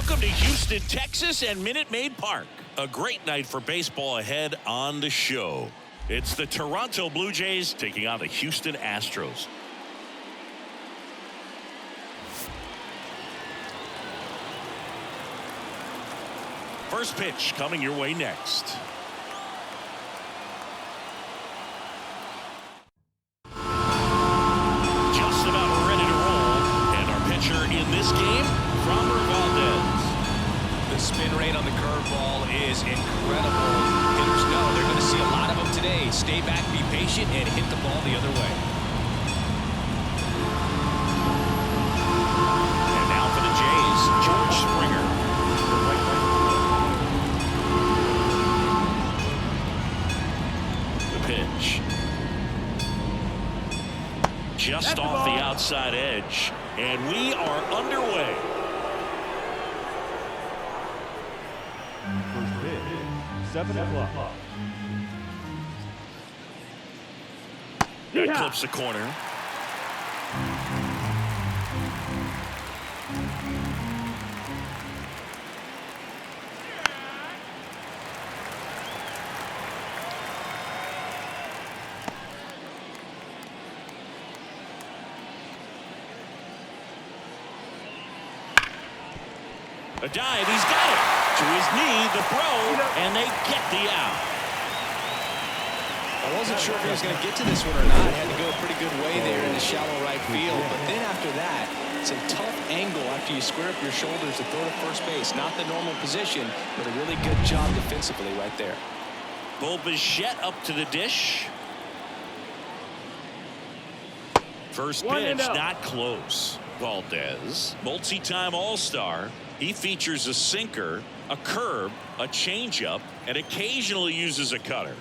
Welcome to Houston, Texas and Minute Maid Park. A great night for baseball ahead on the show. It's the Toronto Blue Jays taking on the Houston Astros. First pitch coming your way next. Just about ready to roll. And our pitcher in this game, the spin rate on the curveball is incredible. Hitters know they're going to see a lot of them today. Stay back, be patient, and hit the ball the other way. And now for the Jays, George Springer. The pitch. Just off the outside edge. And we are underway. First pitch, 7 o'clock. That clips the corner. A dive, he's got it. To his knee, the throw, and they get the out. I wasn't sure if he was going to get to this one or not. Had to go a pretty good way there in the shallow right field. But then after that, it's a tough angle after you square up your shoulders to throw to first base. Not the normal position, but a really good job defensively right there. Bo Bichette up to the dish. First pitch, not close. Valdez, multi-time All-Star. He features a sinker, a curve, a changeup, and occasionally uses a cutter.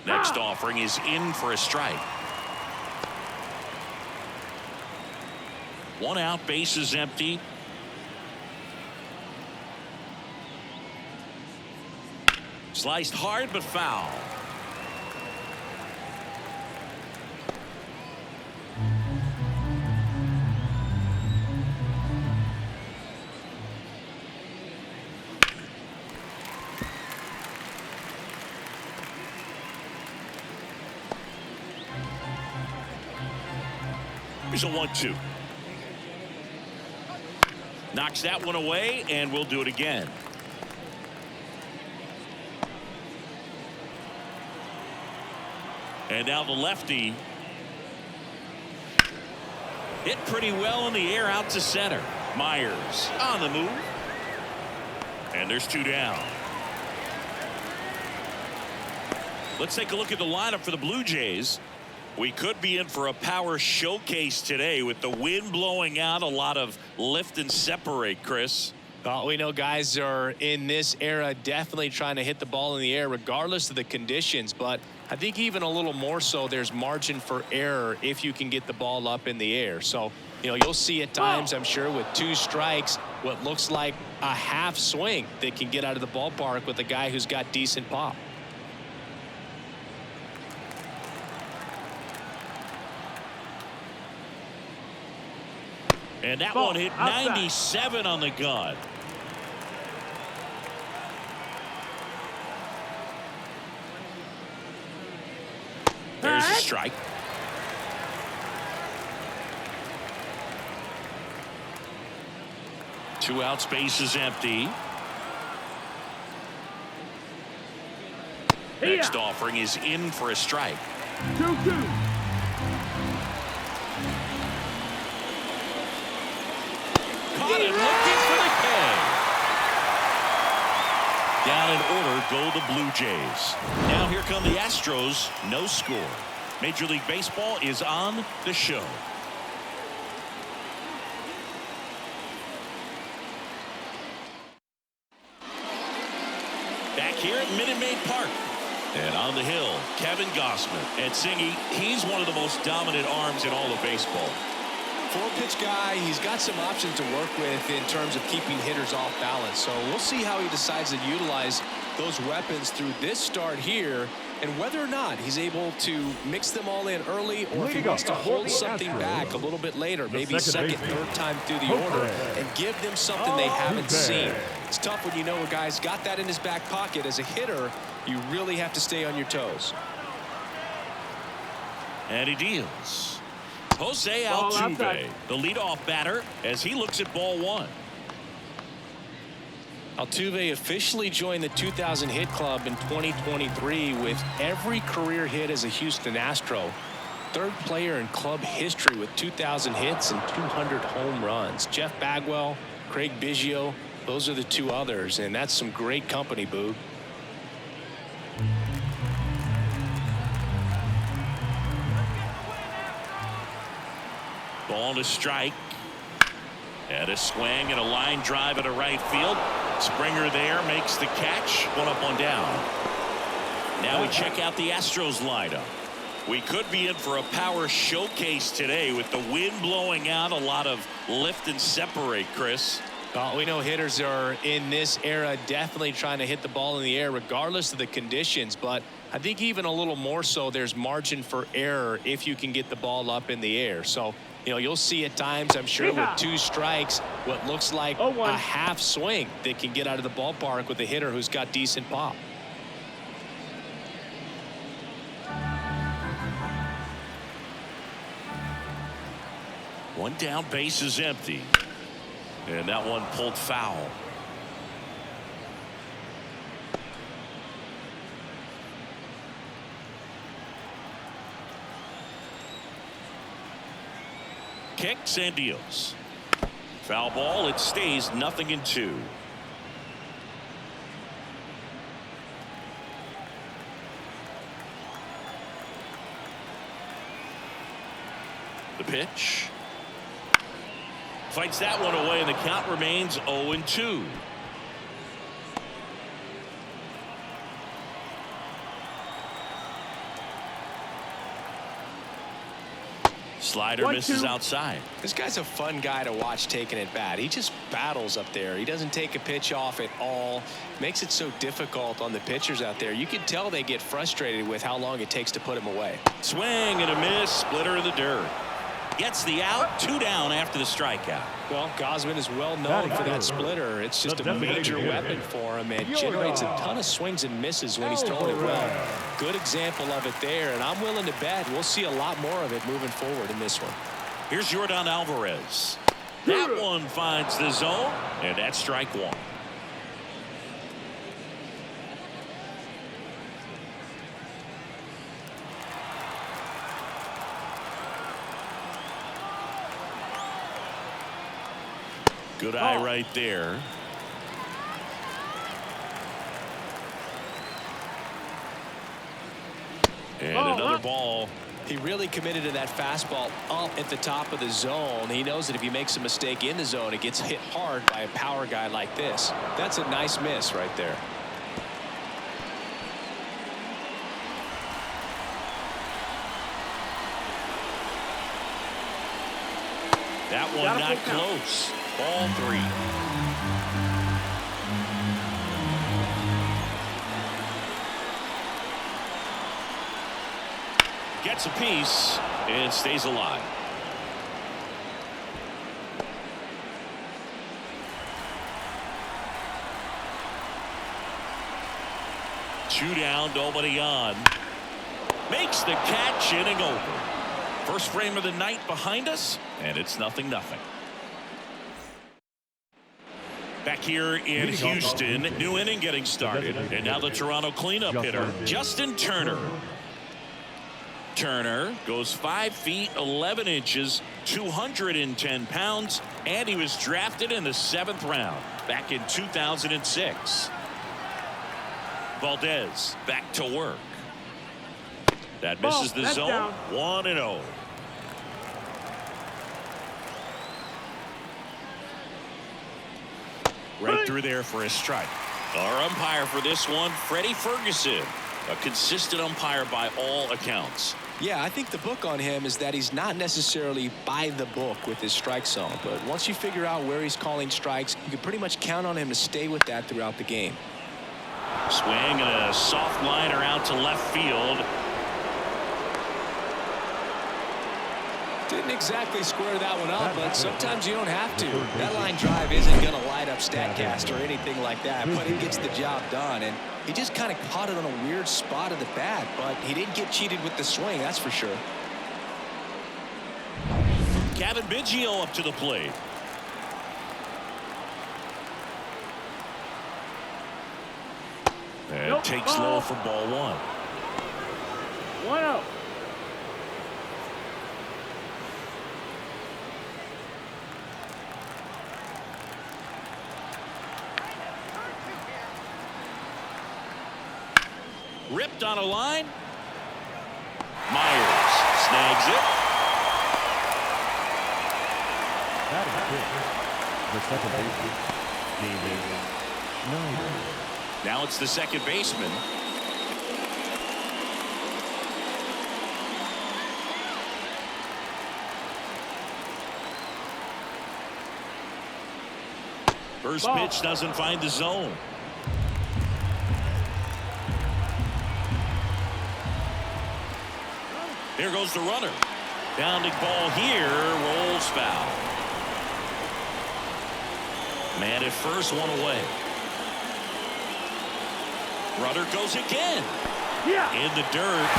Next offering is in for a strike. One out, base is empty. Sliced hard but foul. Here's a 1-2. Knocks that one away, and we'll do it again. And now the lefty. Hit pretty well in the air out to center. Myers on the move. And there's two down. Let's take a look at the lineup for the Blue Jays. We could be in for a power showcase today with the wind blowing out, a lot of lift and separate, Chris. We know guys are in this era definitely trying to hit the ball in the air regardless of the conditions, but I think even a little more so there's margin for error if you can get the ball up in the air. So, you'll see at times, I'm sure, with two strikes, what looks like a half swing that can get out of the ballpark with a guy who's got decent pop. And that one hit 97 on the gun. There's a strike. Two out, space is empty. Next offering is in for a strike. 2-2. Caught him looking for the K. Down in order go the Blue Jays. Now here come the Astros. No score. Major League Baseball is on the show. Back here at Minute Maid Park. And on the hill, Kevin Gossman. And Singy, he's one of the most dominant arms in all of baseball. Four-pitch guy, he's got some options to work with in terms of keeping hitters off balance. So we'll see how he decides to utilize those weapons through this start here And whether or not he's able to mix them all in early, or if he wants to hold something back a little bit later, maybe second, third time through the order, and give them something they haven't seen. It's tough when you know a guy's got that in his back pocket. As a hitter, you really have to stay on your toes. And he deals. Jose Altuve, the leadoff batter, as he looks at ball one. Altuve officially joined the 2,000 hit club in 2023 with every career hit as a Houston Astro. Third player in club history with 2,000 hits and 200 home runs. Jeff Bagwell, Craig Biggio, those are the two others, and that's some great company, Boog. Ball to strike. And a swing and a line drive at a right field. Springer there makes the catch. One up, one down. Now we check out the Astros lineup. We could be in for a power showcase today with the wind blowing out. A lot of lift and separate, Chris. Well, we know hitters are in this era definitely trying to hit the ball in the air regardless of the conditions, but I think even a little more so there's margin for error if you can get the ball up in the air. So, you know, you'll see at times, I'm sure, with 2 strikes, what looks like a half swing that can get out of the ballpark with a hitter who's got decent pop. One down, base is empty. And that one pulled foul. Kicks and deals. Foul ball. It stays 0-2. The pitch. Fights that one away, and the count remains 0-2. Slider misses outside. This guy's a fun guy to watch taking at bat. He just battles up there. He doesn't take a pitch off at all. Makes it so difficult on the pitchers out there. You can tell they get frustrated with how long it takes to put him away. Swing and a miss. Splitter in the dirt. Gets the out. 2 down after the strikeout. Well, Gausman is well known for that splitter. It's just a major weapon for him. It generates a ton of swings and misses when he's throwing it well. Good example of it there, and I'm willing to bet we'll see a lot more of it moving forward in this one. Here's Yordan Alvarez. That one finds the zone, and that's strike one. Good eye right there. And another ball. He really committed to that fastball up at the top of the zone. He knows that if he makes a mistake in the zone, it gets hit hard by a power guy like this. That's a nice miss right there. That one not close. Ball 3. Gets a piece and stays alive. Two down, nobody on. Makes the catch, inning over. First frame of the night behind us, and it's 0-0. Back here in Houston, new inning getting started, and now the Toronto cleanup hitter, Justin Turner. Turner goes 5 feet 11 inches, 210 pounds, and he was drafted in the 7th round back in 2006. Valdez back to work. That misses the zone. 1-0. Right through there for a strike. Our umpire for this one, Freddie Ferguson, a consistent umpire by all accounts. Yeah, I think the book on him is that he's not necessarily by the book with his strike zone, but once you figure out where he's calling strikes, you can pretty much count on him to stay with that throughout the game. Swing and a soft liner out to left field. Didn't exactly square that one up, but sometimes you don't have to. That line drive isn't going to light up StatCast or anything like that, but it gets the job done. And he just kind of caught it on a weird spot of the bat, but he didn't get cheated with the swing, that's for sure. Kevin Biggio up to the plate. And takes low for ball one. 1-0. Ripped on a line. Myers snags it. That is good. The second baseman, David Schneider. Now it's the second baseman. First pitch doesn't find the zone. Here goes the runner. Bounding ball here, rolls foul. Man at first, one away. Runner goes again. In the dirt.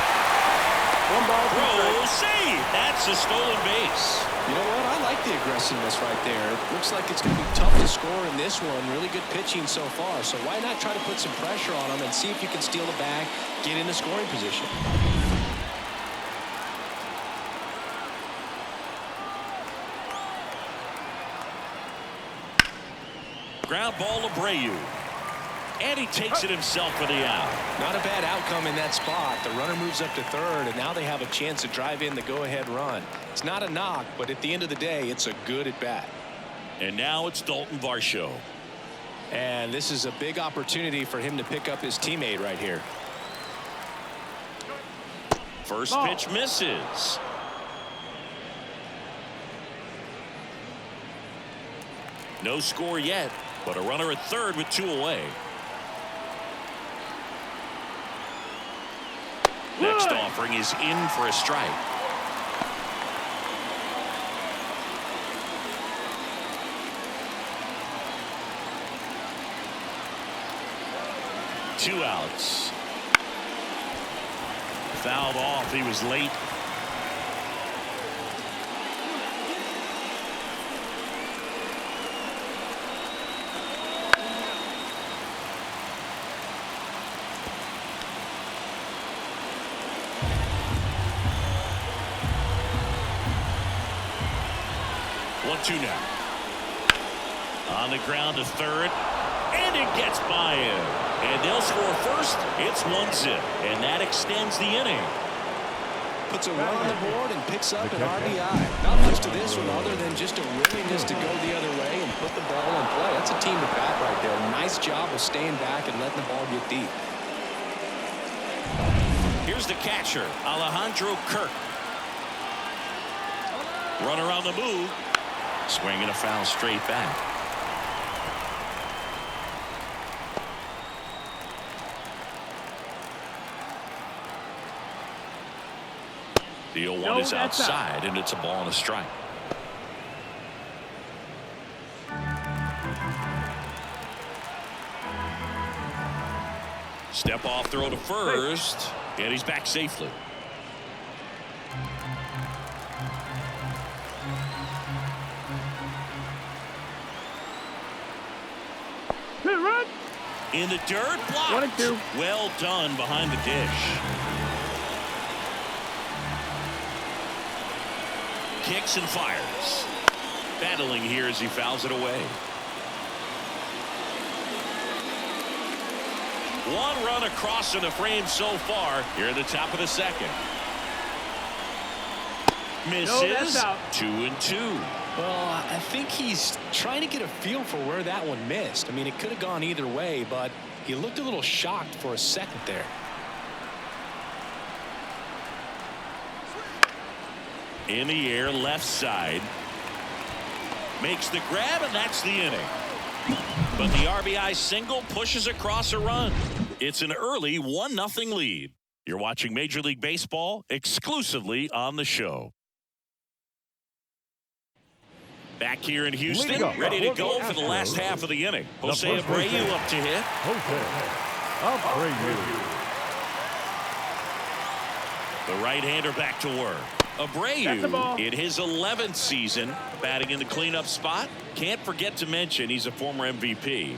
One ball. Throw, save. That's a stolen base. You know what? I like the aggressiveness right there. It looks like it's going to be tough to score in this one. Really good pitching so far. So why not try to put some pressure on him and see if you can steal the bag, get in a scoring position. Ground ball to Abreu. And he takes it himself for the out. Not a bad outcome in that spot. The runner moves up to third, and now they have a chance to drive in the go-ahead run. It's not a knock, but at the end of the day, it's a good at-bat. And now it's Dalton Varsho. And this is a big opportunity for him to pick up his teammate right here. First pitch misses. No score yet, but a runner at third with two away. Next offering is in for a strike. Two outs. Fouled off. He was late. Two now. On the ground to third, and it gets by him. And they'll score first. It's 1-0, and that extends the inning. Puts a run on the board and picks up an RBI. Not much to this one other than just a willingness to go the other way and put the ball in play. That's a team at bat right there. Nice job of staying back and letting the ball get deep. Here's the catcher, Alejandro Kirk. Runner on the move. Swinging a foul straight back. The 0-1 is outside, and it's a ball and a strike. Step off throw to first, and he's back safely. In the dirt, blocked. 1-2. Well done behind the dish. Kicks and fires. Battling here as he fouls it away. One run across in the frame so far here at the top of the second. Misses. 2-2. Well, I think he's trying to get a feel for where that one missed. I mean, it could have gone either way, but he looked a little shocked for a second there. In the air, left side. Makes the grab, and that's the inning. But the RBI single pushes across a run. It's an early 1-0 lead. You're watching Major League Baseball exclusively on the show. Back here in Houston, ready to go for the last half of the inning. Jose Abreu up to hit. The right-hander back to work. Abreu in his 11th season batting in the cleanup spot. Can't forget to mention he's a former MVP.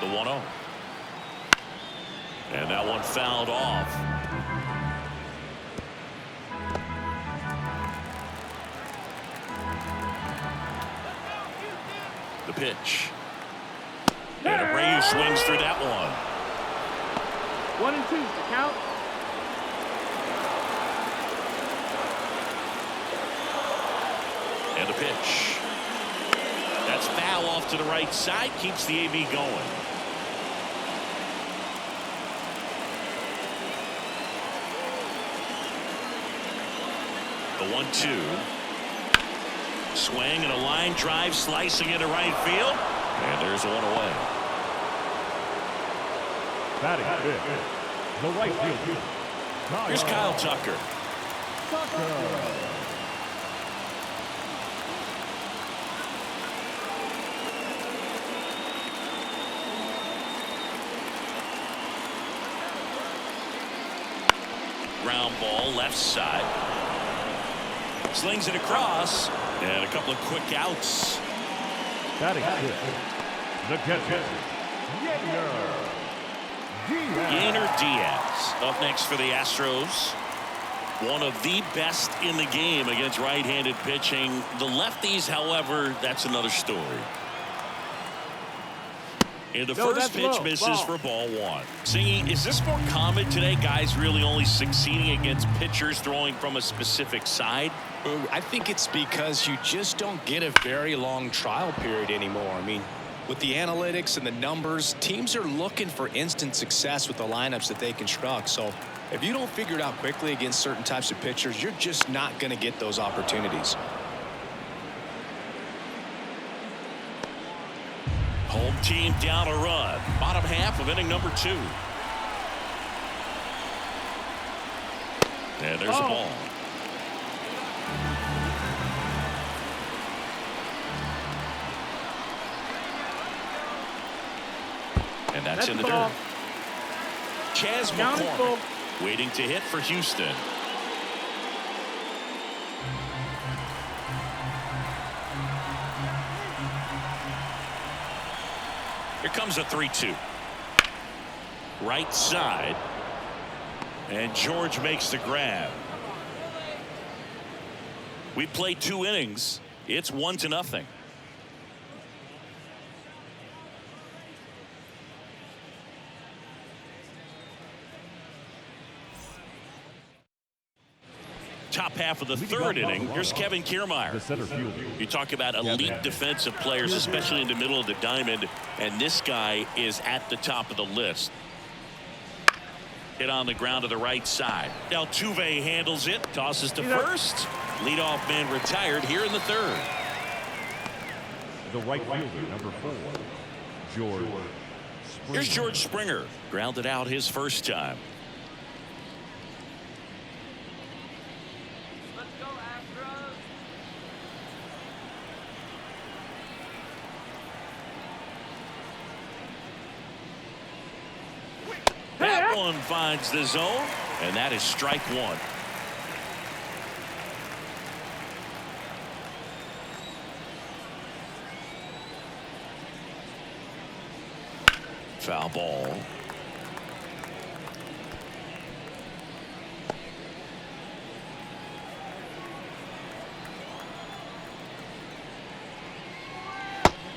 The 1-0. And that one fouled off. The pitch. And Abreu swings through that one. 1-2 to count. And the pitch. That's foul off to the right side. Keeps the AB going. The 1-2. Swing and a line drive slicing into right field. And there's one away. Batting fifth, the right fielder. Here's Kyle Tucker. Ground ball left side. Slings it across. And a couple of quick outs. Batting fifth, the catcher. Yainer Diaz up next for the Astros. One of the best in the game against right-handed pitching. The lefties, however, that's another story. And the first pitch misses for ball one. Singy, is this more common today? Guys really only succeeding against pitchers throwing from a specific side? I think it's because you just don't get a very long trial period anymore. I mean, with the analytics and the numbers, teams are looking for instant success with the lineups that they construct. So if you don't figure it out quickly against certain types of pitchers, you're just not going to get those opportunities. Home team down a run. Bottom half of inning number 2. And there's a ball. And that's in the dirt. Chas McCormick waiting to hit for Houston. Here comes a 3-2. Right side. And George makes the grab. We played 2 innings. It's 1-0. Top half of the 3rd inning. Here's Kevin Kiermaier. The center fielder. You talk about elite defensive players, especially in the middle of the diamond, and this guy is at the top of the list. Hit on the ground to the right side. Altuve handles it, tosses to first. Leadoff man retired here in the 3rd. The right fielder, number 4, George Springer. Here's George Springer, grounded out his first time. That one finds the zone, and that is strike 1. Foul ball.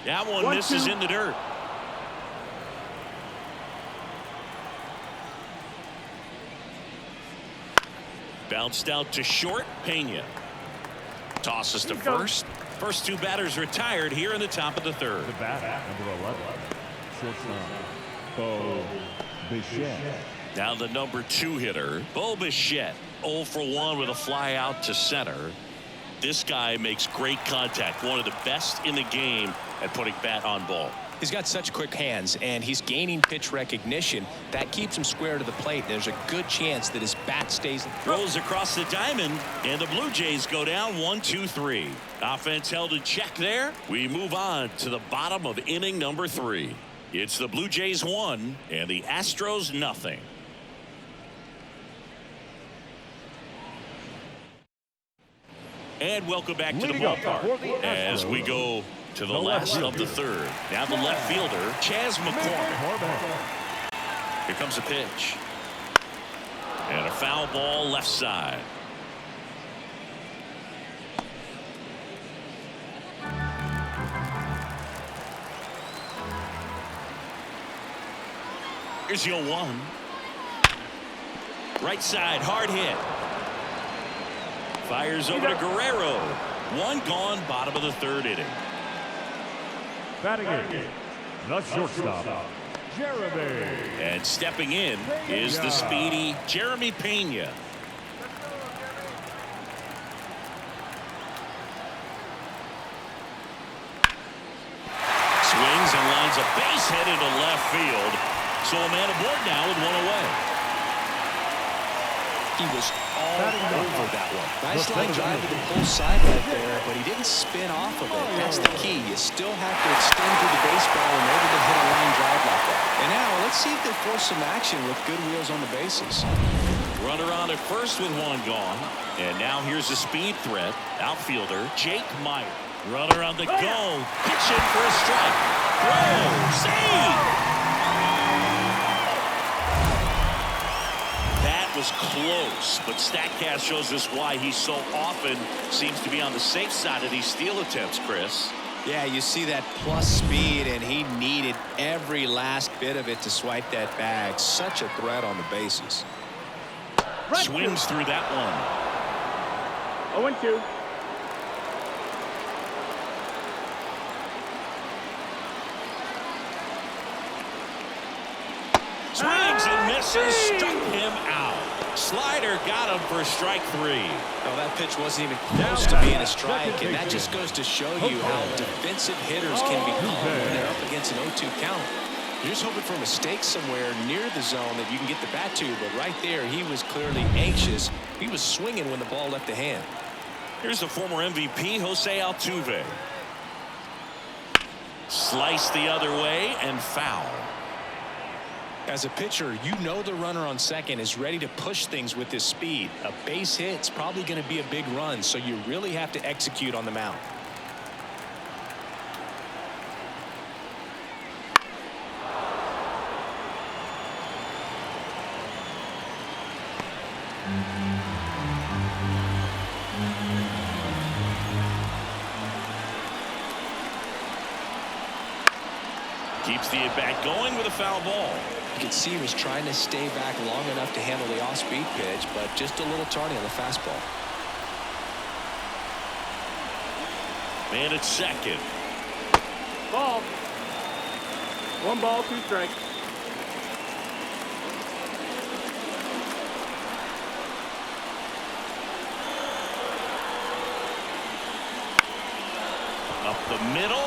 That one misses in the dirt. Bounced out to short. Pena tosses to first. First 2 batters retired here in the top of the 3rd. The batter, number 11, shortstop, Bo Bichette. Now the number 2 hitter, Bo Bichette, 0 for 1 with a fly out to center. This guy makes great contact. One of the best in the game at putting bat on ball. He's got such quick hands, and he's gaining pitch recognition. That keeps him square to the plate. There's a good chance that his bat stays. Throws across the diamond, and the Blue Jays go down 1-2-3. Offense held in check there. We move on to the bottom of inning number 3. It's the Blue Jays 1 and the Astros nothing. And welcome back to the ballpark as we go to the last of the 3rd. Now the left fielder, Chas McCormick. Here comes a pitch. And a foul ball left side. Here's the 0-1. Right side, hard hit. Fires over to Guerrero. One gone, bottom of the 3rd inning. Batting in, the shortstop, Jeremy. And stepping in is the speedy Jeremy Pena. Swings and lines a base hit into left field. So a man aboard now with one away. He was all over that one. Nice line drive to the pull side right there, but he didn't spin off of it. That's the key. You still have to extend through the baseball in order to hit a line drive like that. And now let's see if they force some action with good wheels on the bases. Runner on at first with one gone. And now here's a speed threat. Outfielder Jake Meyer. Runner on the go. Pitch in for a strike. Throw. Save. Was close, but StatCast shows us why he so often seems to be on the safe side of these steal attempts, Chris. Yeah, you see that plus speed, and he needed every last bit of it to swipe that bag. Such a threat on the bases. Swings through that one. 0-2. Swings and misses, struck him out. Slider got him for strike 3. Well, that pitch wasn't even close to being a strike, and that just goes to show you how defensive hitters can become when they're up against an 0-2 count. You're just hoping for a mistake somewhere near the zone that you can get the bat to, but right there, he was clearly anxious. He was swinging when the ball left the hand. Here's the former MVP, Jose Altuve. Sliced the other way and foul. As a pitcher, you know the runner on second is ready to push things with his speed. A base hit's probably going to be a big run, so you really have to execute on the mound. Keeps the at-bat going with a foul ball. You can see he was trying to stay back long enough to handle the off-speed pitch, but just a little tardy on the fastball. Man at second. Ball. 1 ball, 2 strikes. Up the middle,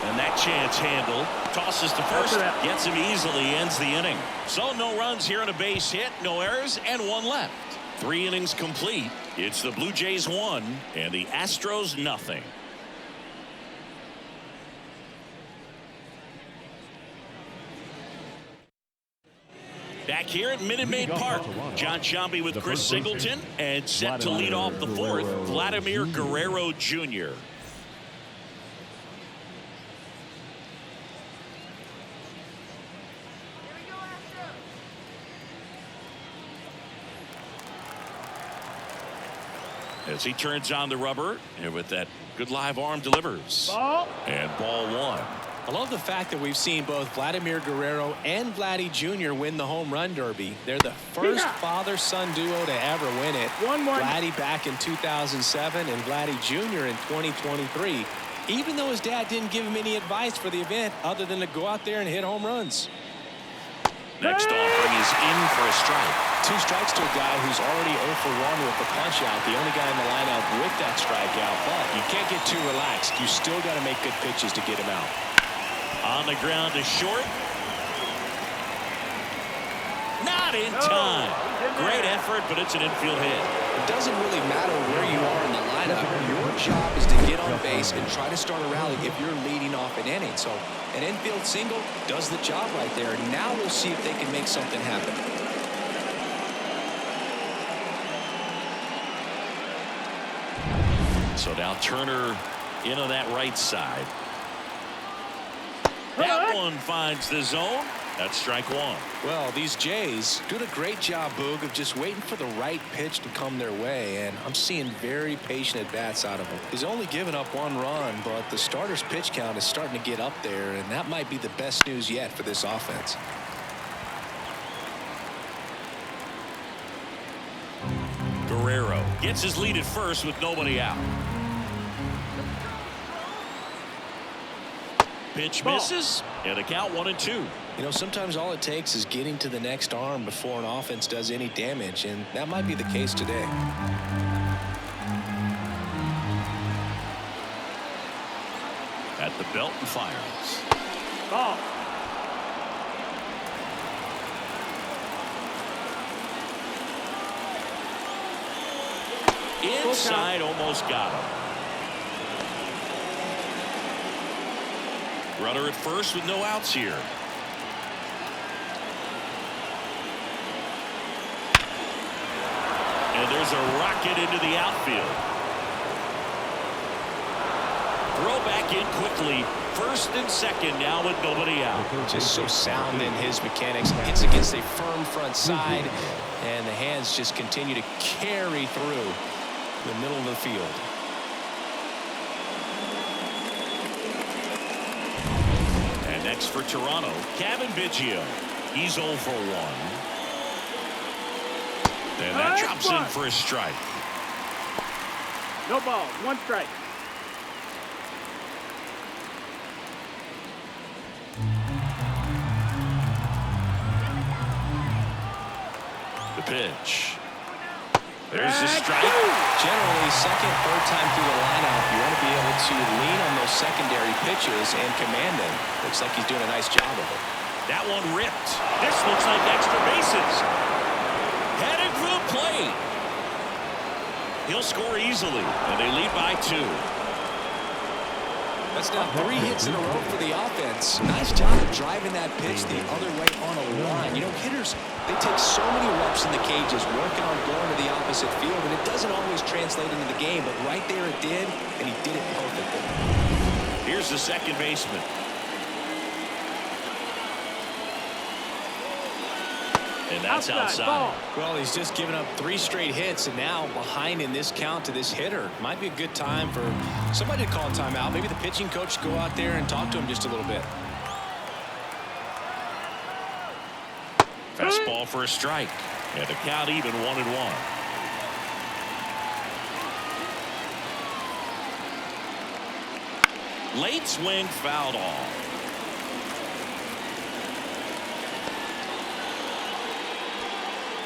and that chance handled. Tosses to first, gets him easily, ends the inning. So no runs here on a base hit, no errors, and 1 left. 3 innings complete. It's the Blue Jays 1 and the Astros nothing. Back here at Minute Maid Park, John Sciambi with Chris Singleton, and set to lead off the 4th, Vladimir Guerrero Jr. As he turns on the rubber, and with that good live arm delivers. Ball. And ball 1. I love the fact that we've seen both Vladimir Guerrero and Vladdy Jr. win the home run derby. They're the first father-son duo to ever win it. 1-1. Vladdy back in 2007 and Vladdy Jr. in 2023. Even though his dad didn't give him any advice for the event other than to go out there and hit home runs. Next offering is in for a strike. 2 strikes to a guy who's already 0 for 1 with the punch out. The only guy in the lineup with that strikeout. But you can't get too relaxed. You still got to make good pitches to get him out. On the ground to short. Not in time. Great effort, but it's an infield hit. It doesn't really matter where you are in the lineup. Your job is to get on base and try to start a rally if you're leading off an inning. So an infield single does the job right there. Now we'll see if they can make something happen. So now Turner in on that right side. That one finds the zone. That's strike 1. Well, these Jays doing a great job, Boog, of just waiting for the right pitch to come their way, and I'm seeing very patient at-bats out of him. He's only given up 1 run, but the starter's pitch count is starting to get up there, and that might be the best news yet for this offense. Guerrero gets his lead at first with nobody out. Pitch misses, and a count 1-2. You know, sometimes all it takes is getting to the next arm before an offense does any damage, and that might be the case today. At the belt and fires. Ball. Inside, almost got him. Runner at first with no outs here. And there's a rocket into the outfield. Throw back in quickly. First and second now with nobody out. Just so sound in his mechanics. Hits against a firm front side, and the hands just continue to carry through the middle of the field. And next for Toronto, Kevin Biggio. He's 0 for 1. And that drops in for a strike. No ball. 1 strike. The pitch. There's the strike. Generally, second, third time through the lineup, you want to be able to lean on those secondary pitches and command them. Looks like he's doing a nice job of it. That one ripped. This looks like extra bases. Headed for the plate. He'll score easily, and they lead by 2. That's now 3 hits in a row for the offense. Nice job of driving that pitch the other way on a line. You know, hitters, they take so many reps in the cages working on going to the opposite field, and it doesn't always translate into the game, but right there it did, and he did it perfectly. Here's the second baseman. And that's outside. Well, he's just given up 3 straight hits, and now behind in this count to this hitter. Might be a good time for somebody to call a timeout. Maybe the pitching coach go out there and talk to him just a little bit. Fastball for a strike. And the count even 1-1. Late swing fouled off.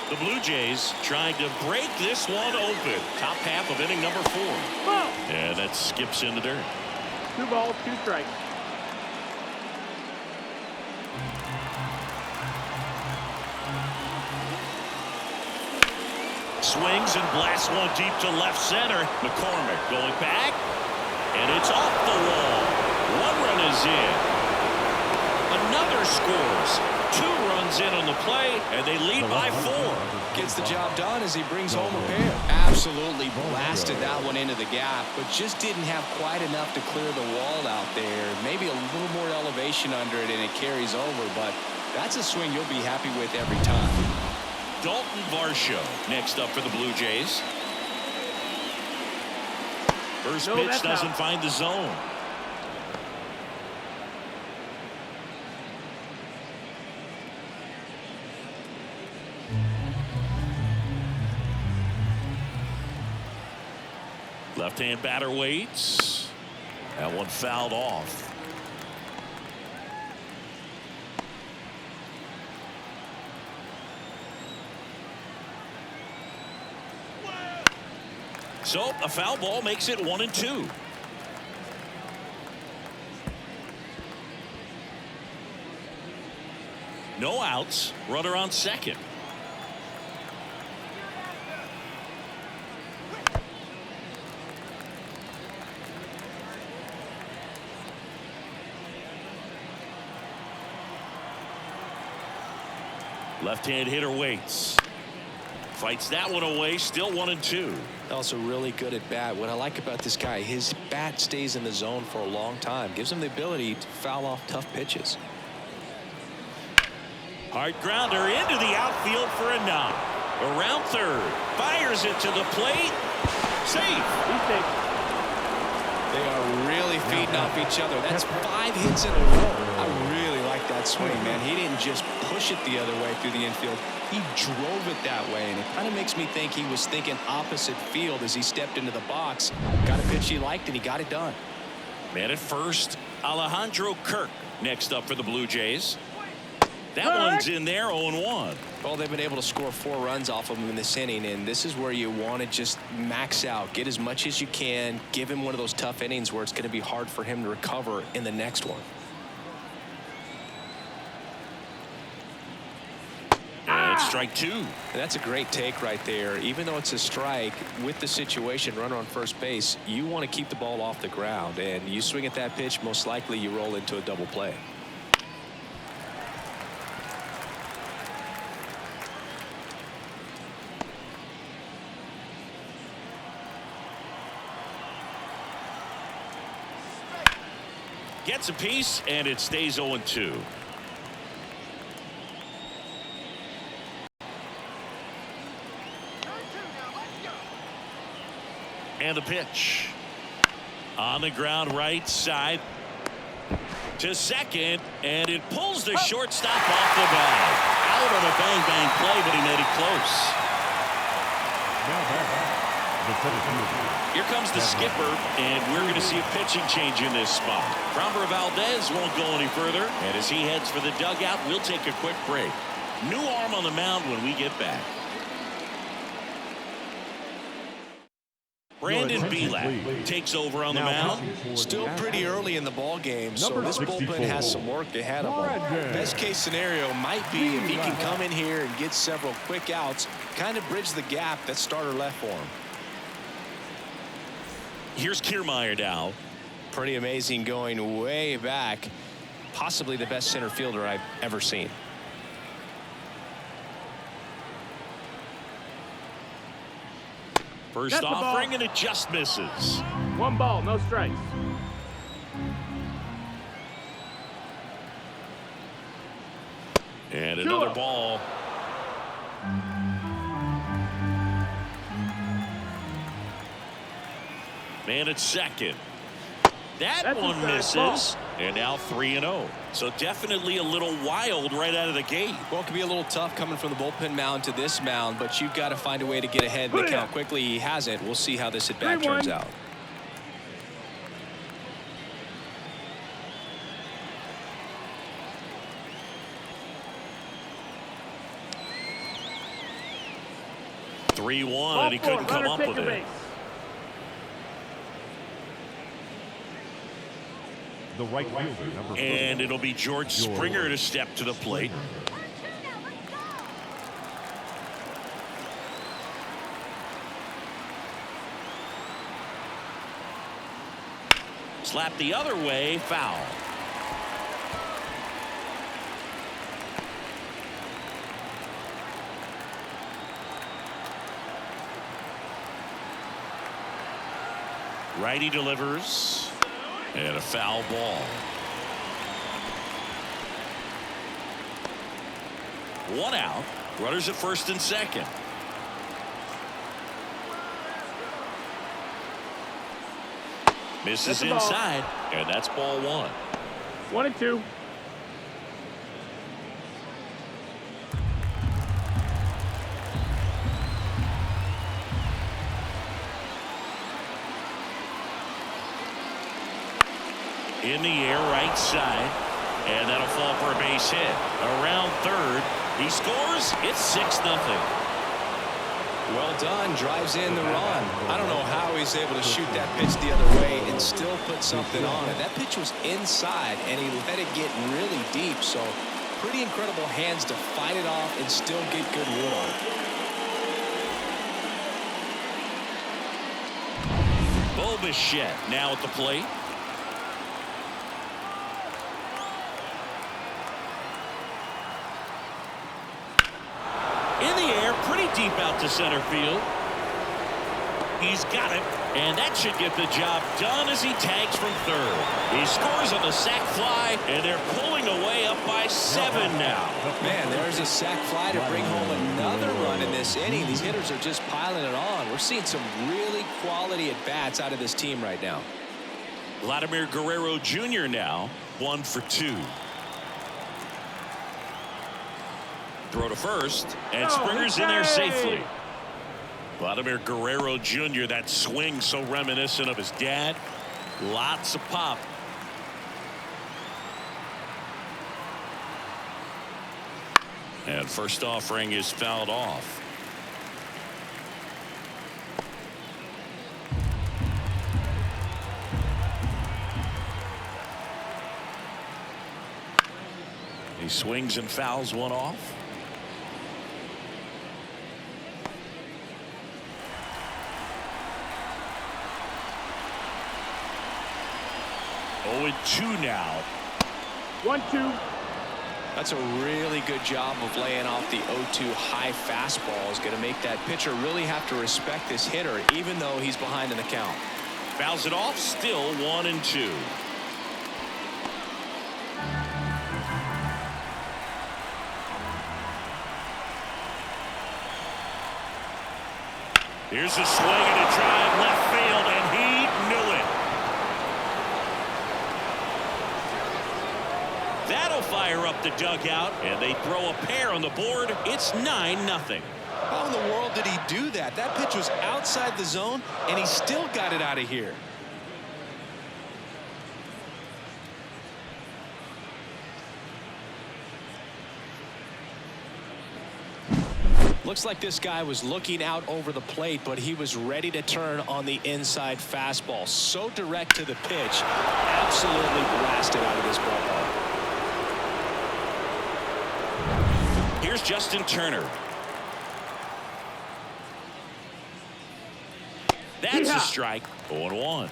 The Blue Jays trying to break this one open. Top half of inning number 4. Ball. And that skips in the dirt. 2 balls, 2 strikes. Swings and blasts one deep to left center. McCormick going back. And it's off the wall. 1 run is in. Another scores. 2 runs in on the play, and they lead by 4. Gets the job done as he brings home a pair. Absolutely blasted that one into the gap, but just didn't have quite enough to clear the wall out there. Maybe a little more elevation under it, and it carries over, but that's a swing you'll be happy with every time. Dalton Varsho next up for the Blue Jays. First pitch doesn't find the zone. Left-hand batter waits. That one fouled off. So a foul ball makes it 1-2. No outs. Runner on second. Left-hand hitter waits. Fights that one away. Still 1-2. Also really good at bat. What I like about this guy, his bat stays in the zone for a long time. Gives him the ability to foul off tough pitches. Hard grounder into the outfield for a knock. Around third. Fires it to the plate. Safe. He's safe. They are really feeding off each other. That's 5 hits in a row. I really like that swing, man. He didn't just push it the other way through the infield. He drove it that way, and it kind of makes me think he was thinking opposite field as he stepped into the box. Got a pitch he liked, and he got it done. Man at first, Alejandro Kirk next up for the Blue Jays. That one's in there, 0-1. Well, they've been able to score 4 runs off of him in this inning, and this is where you want to just max out. Get as much as you can. Give him one of those tough innings where it's going to be hard for him to recover in the next one. And strike 2. And that's a great take right there. Even though it's a strike, with the situation, runner on first base, you want to keep the ball off the ground. And you swing at that pitch, most likely you roll into a double play. Gets a piece, and it stays 0-2. And the pitch. On the ground, right side. To second, and it pulls the shortstop off the bag. Out on a bang-bang play, but he made it close. Here comes the skipper, and we're going to see a pitching change in this spot. Framber Valdez won't go any further, and as he heads for the dugout, we'll take a quick break. New arm on the mound when we get back. Brandon Belak takes over on the mound. Still pretty early in the ball game, so this bullpen has some work ahead of him. Best case scenario might be if he can come in here and get several quick outs, kind of bridge the gap that starter left for him. Here's Kiermaier now. Pretty amazing, going way back. Possibly the best center fielder I've ever seen. First offering, and it just misses. 1 ball, no strikes. And another ball. Man at second. That one misses. And now 3-0. So definitely a little wild right out of the gate. Well, it can be a little tough coming from the bullpen mound to this mound, but you've got to find a way to get ahead in the count quickly. He hasn't. We'll see how this at bat turns out. (3-1), and he couldn't come up with it. The right fielder, number 4. And it'll be George Springer to step to the plate. Slap the other way, foul. Righty delivers. And a foul ball. 1 out. Runners at first and second. Misses inside, and that's ball 1. 1-2. In the air, right side, and that'll fall for a base hit. Around third, he scores. It's 6-0. Well done. Drives in the run. I don't know how he's able to shoot that pitch the other way and still put something on it. That pitch was inside, and he let it get really deep. So pretty incredible hands to fight it off and still get good wood on it. Bichette now at the plate. In the air, pretty deep out to center field. He's got it, and that should get the job done as he tags from third. He scores on the sac fly, and they're pulling away up by 7 now. Man, there's a sac fly to bring home another run in this inning. These hitters are just piling it on. We're seeing some really quality at-bats out of this team right now. Vladimir Guerrero Jr. now 1 for 2. Throw to first, and Springer's in there safely. Vladimir Guerrero Jr., that swing so reminiscent of his dad. Lots of pop. And first offering is fouled off. He swings and fouls one off. Oh, 2 now. 1-2. That's a really good job of laying off the 0-2 high fastball. Is going to make that pitcher really have to respect this hitter, even though he's behind in the count. Fouls it off. Still 1-2. Here's a swing and a drive left field, and he knew it. That'll fire up the dugout, and they throw a pair on the board. It's 9-0. How in the world did he do that? That pitch was outside the zone, and he still got it out of here. Looks like this guy was looking out over the plate, but he was ready to turn on the inside fastball. So direct to the pitch. Absolutely blasted out of this ballpark. Here's Justin Turner. That's a strike. 0-1.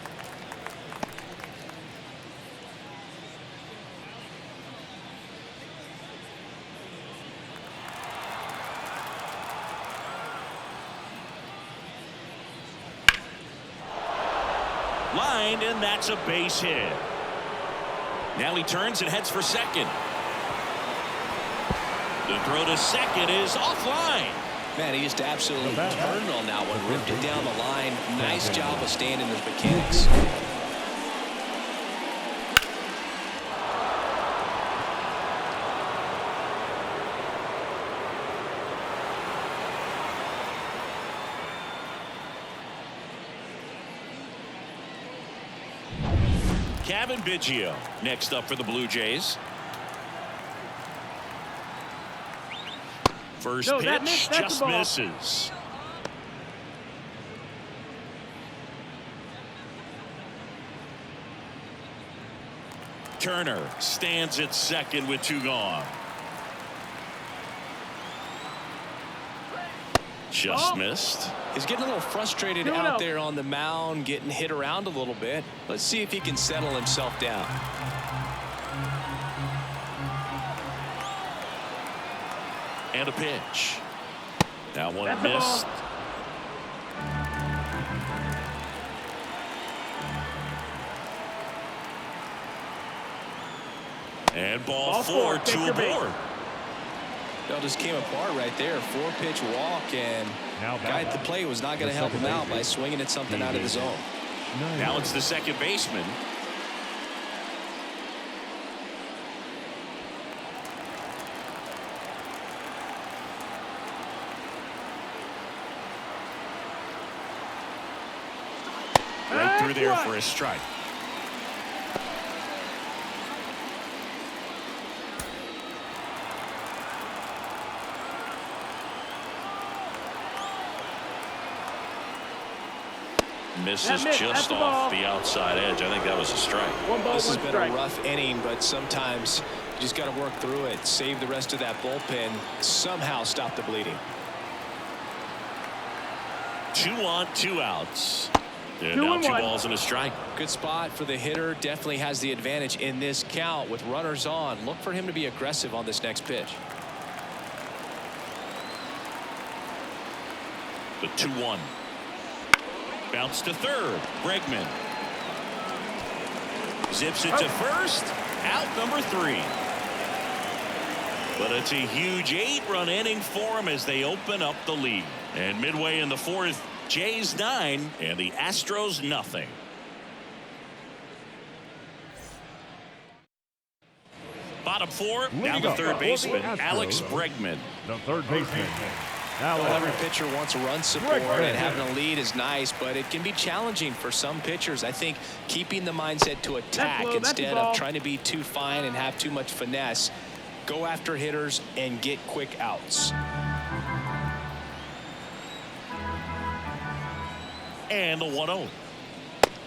Lined, and that's a base hit. Now he turns and heads for second. The throw to second is offline. Man, he just absolutely turned on that one, ripped it down the line. Nice job of staying in his mechanics. Kevin Biggio next up for the Blue Jays. First pitch just misses. Turner stands at second with 2 gone. Just missed. He's getting a little frustrated out there on the mound, getting hit around a little bit. Let's see if he can settle himself down. And a pitch. Now one missed. And ball 4, 2 aboard. It all just came apart right there. 4-pitch walk, and guy at the plate was not going to help him out by swinging at something out of the zone. Now it's the second baseman. Right through there for a strike. Misses That's just the off ball. the outside edge. I think that was a strike. One ball, This has one been strike. a rough inning, but sometimes you just got to work through it, save the rest of that bullpen, somehow stop the bleeding. 2 on, 2 outs. And 2 now and 2 1. balls and a strike. Good spot for the hitter. Definitely has the advantage in this count with runners on. Look for him to be aggressive on this next pitch. The 2-1. Bounce to third. Bregman zips it to first. Out number 3. But it's a huge 8-run inning for him as they open up the lead. And midway in the 4th, Jays 9 and the Astros nothing. Bottom 4, now the third baseman, Alex Bregman. The third baseman, Well, every Alex. pitcher wants run support, and having a lead is nice, but it can be challenging for some pitchers. I think keeping the mindset to attack low, that's a instead ball. of trying to be too fine and have too much finesse. Go after hitters and get quick outs. And the 1-0.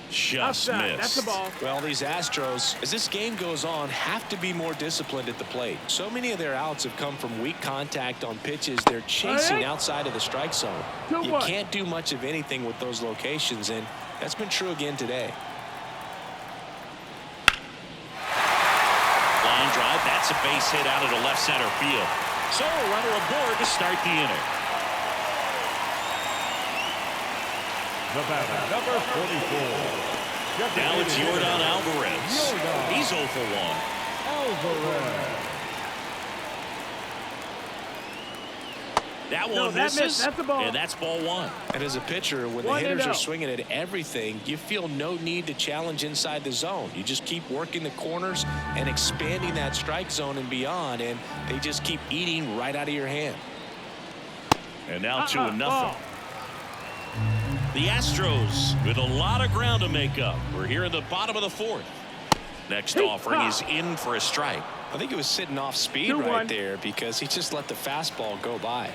Just Outside. missed. That's the ball. Well, these Astros, as this game goes on, have to be more disciplined at the plate. So many of their outs have come from weak contact on pitches they're chasing outside of the strike zone. You 2-1. can't do much of anything with those locations, and that's been true again today. Line drive. That's a base hit out of the left center field. So a runner aboard to start the inning. The batter, number 44. Now it's Yordan Alvarez. He's 0 for 1. Alvarez. That No, one that misses. missed. That's the ball. And that's ball 1. And as a pitcher, when the 1 and hitters are 0. swinging at everything, you feel no need to challenge inside the zone. You just keep working the corners and expanding that strike zone and beyond, and they just keep eating right out of your hand. And now 2-0. Ball. The Astros with a lot of ground to make up. We're here in the bottom of the 4th. Next offering is in for a strike. I think it was sitting off speed 2-1. right there because he just let the fastball go by.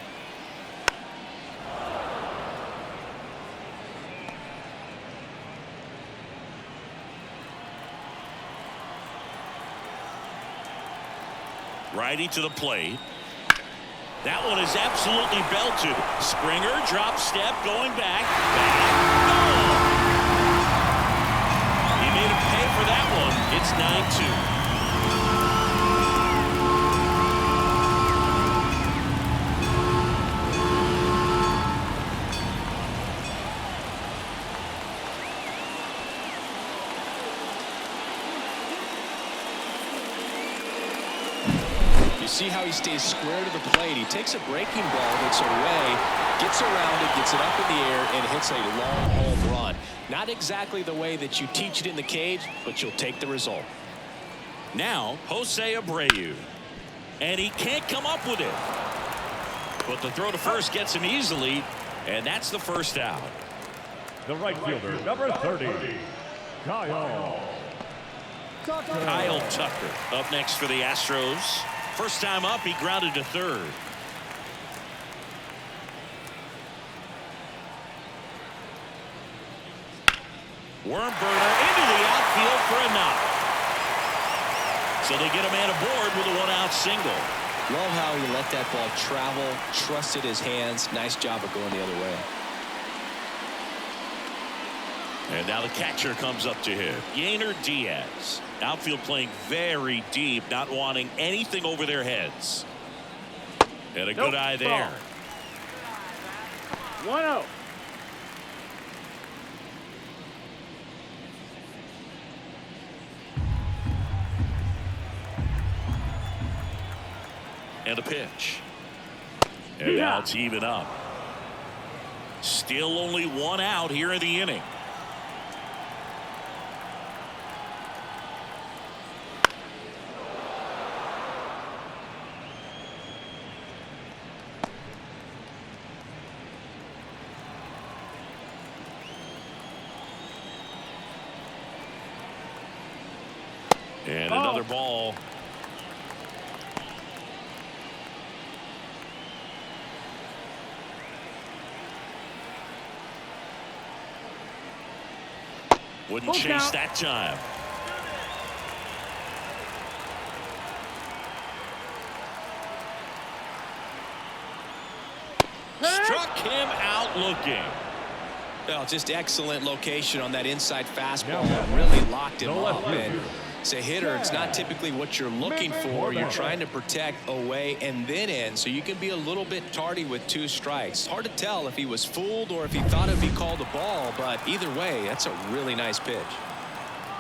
Righty to the plate. That one is absolutely belted. Springer drop step going back. No! He made him pay for that one. It's 9-2. You see how he stays square to the plate. He takes a breaking ball that's away, gets around it, gets it up in the air, and hits a long home run. Not exactly the way that you teach it in the cage, but you'll take the result. Now Jose Abreu. And he can't come up with it. But the throw to first gets him easily. And that's the first out. The right fielder, number 30. Kyle Tucker up next for the Astros. First time up, he grounded to third. Worm burner into the outfield for a knock. So they get a man aboard with a 1-out single. Love how he let that ball travel, trusted his hands. Nice job of going the other way. And now the catcher comes up to him. Yainer Diaz. Outfield playing very deep, not wanting anything over their heads. And a good eye there. 1-0. And a pitch. And now it's even up. Still only 1 out here in the inning. And another ball. Wouldn't Full chase count. that time. Struck him out looking. Well, just excellent location on that inside fastball. Really locked him up. And as a hitter, it's not typically what you're looking for. You're trying to protect away and then in, so you can be a little bit tardy with 2 strikes. Hard to tell if he was fooled or if he thought it'd be called a ball, but either way, that's a really nice pitch.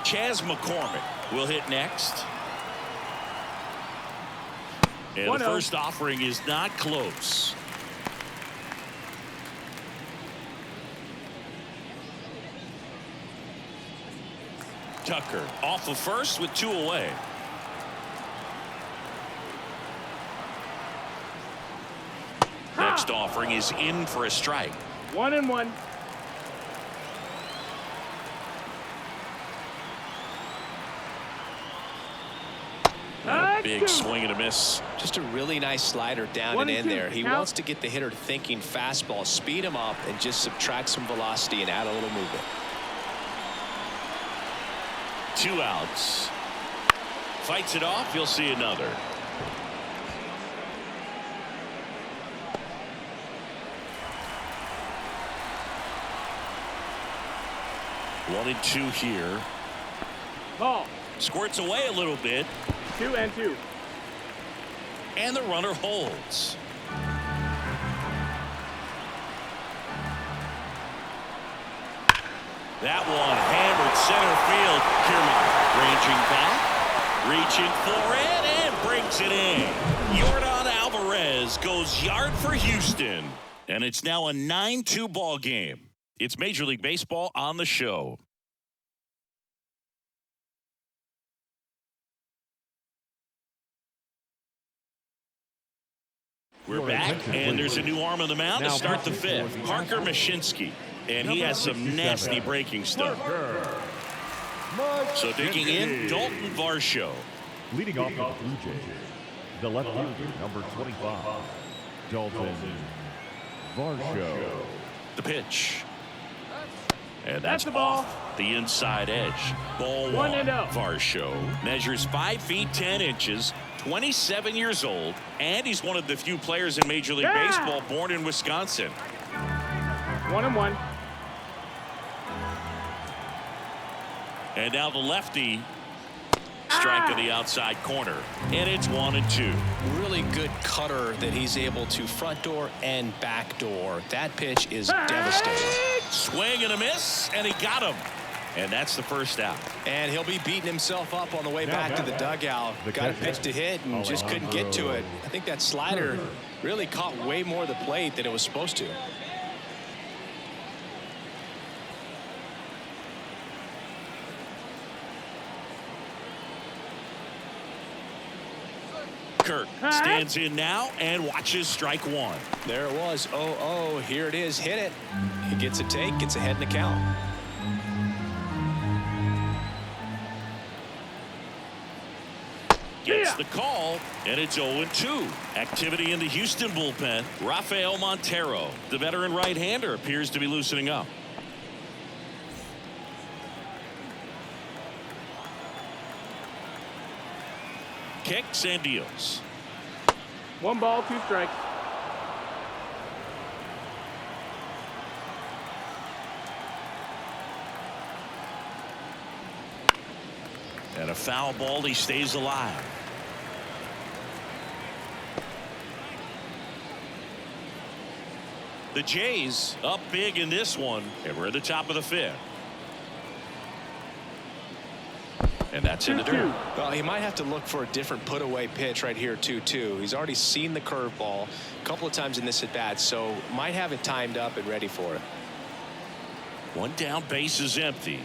Chas McCormick will hit next. And the 1-0. first offering is not close. Tucker off of first with 2 away. Next offering is in for a strike. 1-1. A big swing and a miss. Just a really nice slider down and in 1-2. there. He Count. wants to get the hitter thinking fastball, speed him up, and just subtract some velocity and add a little movement. 2 outs. Fights it off. You'll see another. One and 2 here. Ball. Squirts away a little bit. 2-2. And the runner holds. That one hammered center field. Kiermaier ranging back, reaching for it, and brings it in. Yordan Alvarez goes yard for Houston. And it's now a 9-2 ball game. It's Major League Baseball on the show. We're back, and there's a new arm on the mound to start the 5th. Parker Mashinsky, and he has some nasty breaking stuff. So digging in, Dalton Varsho. Leading off for the Blue Jays, the left fielder, number 25, Dalton Varsho. The pitch. And That's that's the ball. off the inside edge. Ball 1-0. Varsho measures 5 feet 10 inches, 27 years old, and he's one of the few players in Major League Baseball born in Wisconsin. 1-1. And now the lefty striking the outside corner, and it's 1-2. Really good cutter that he's able to front door and back door. That pitch is devastating. Swing and a miss, and he got him. And that's the first out. And he'll be beating himself up on the way back to the dugout. Got a pitch to hit and just couldn't get to it. I think that slider really caught way more of the plate than it was supposed to. Kirk stands in now and watches strike 1. There it was. 0-0. Here it is. Hit it. He gets a take. Gets ahead in the count. Gets the call, and it's 0-2. Activity in the Houston bullpen. Rafael Montero, the veteran right-hander, appears to be loosening up. Kicks and deals. 1 ball, 2 strikes. And a foul ball, he stays alive. The Jays up big in this one, and we're at the top of the 5th. And that's in the dirt. Well, he might have to look for a different put away pitch right here 2-2. He's already seen the curveball a couple of times in this at bat, so might have it timed up and ready for it. 1 down, base is empty.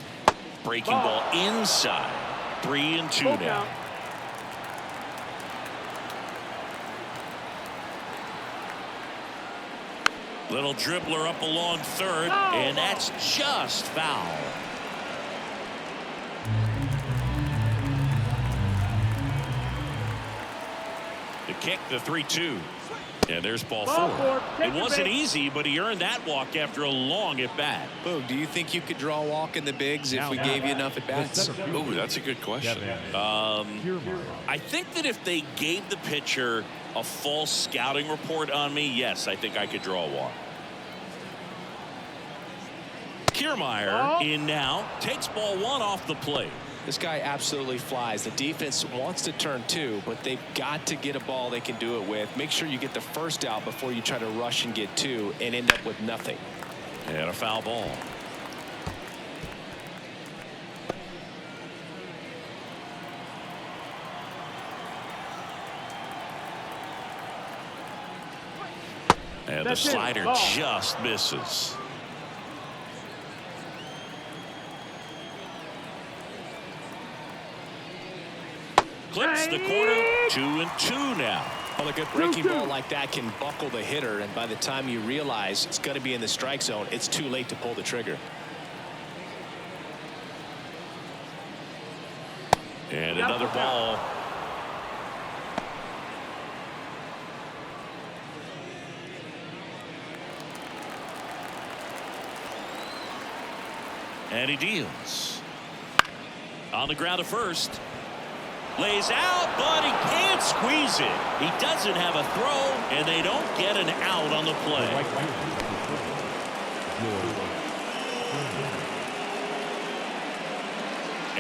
Breaking ball inside. 3-2 now. Count. Little dribbler up along 3rd, and that's just foul. The kick, the 3-2. And there's ball Ball four. four. It wasn't easy, but he earned that walk after a long at bat. Boog, do you think you could draw a walk in the bigs if we gave you enough at bats? Oh, that's a good question. I think that if they gave the pitcher a false scouting report on me, yes, I think I could draw a walk. Kiermaier in now, takes ball one off the plate. This guy absolutely flies. The defense wants to turn two, but they've got to get a ball they can do it with. Make sure you get the first out before you try to rush and get two and end up with nothing. And a foul ball. And the slider just misses. Clips the corner. 2-2 now. Well, a good breaking ball like that can buckle the hitter, and by the time you realize it's going to be in the strike zone, it's too late to pull the trigger. And another ball. And he deals. On the ground to first. Lays out, but he can't squeeze it. He doesn't have a throw, and they don't get an out on the play.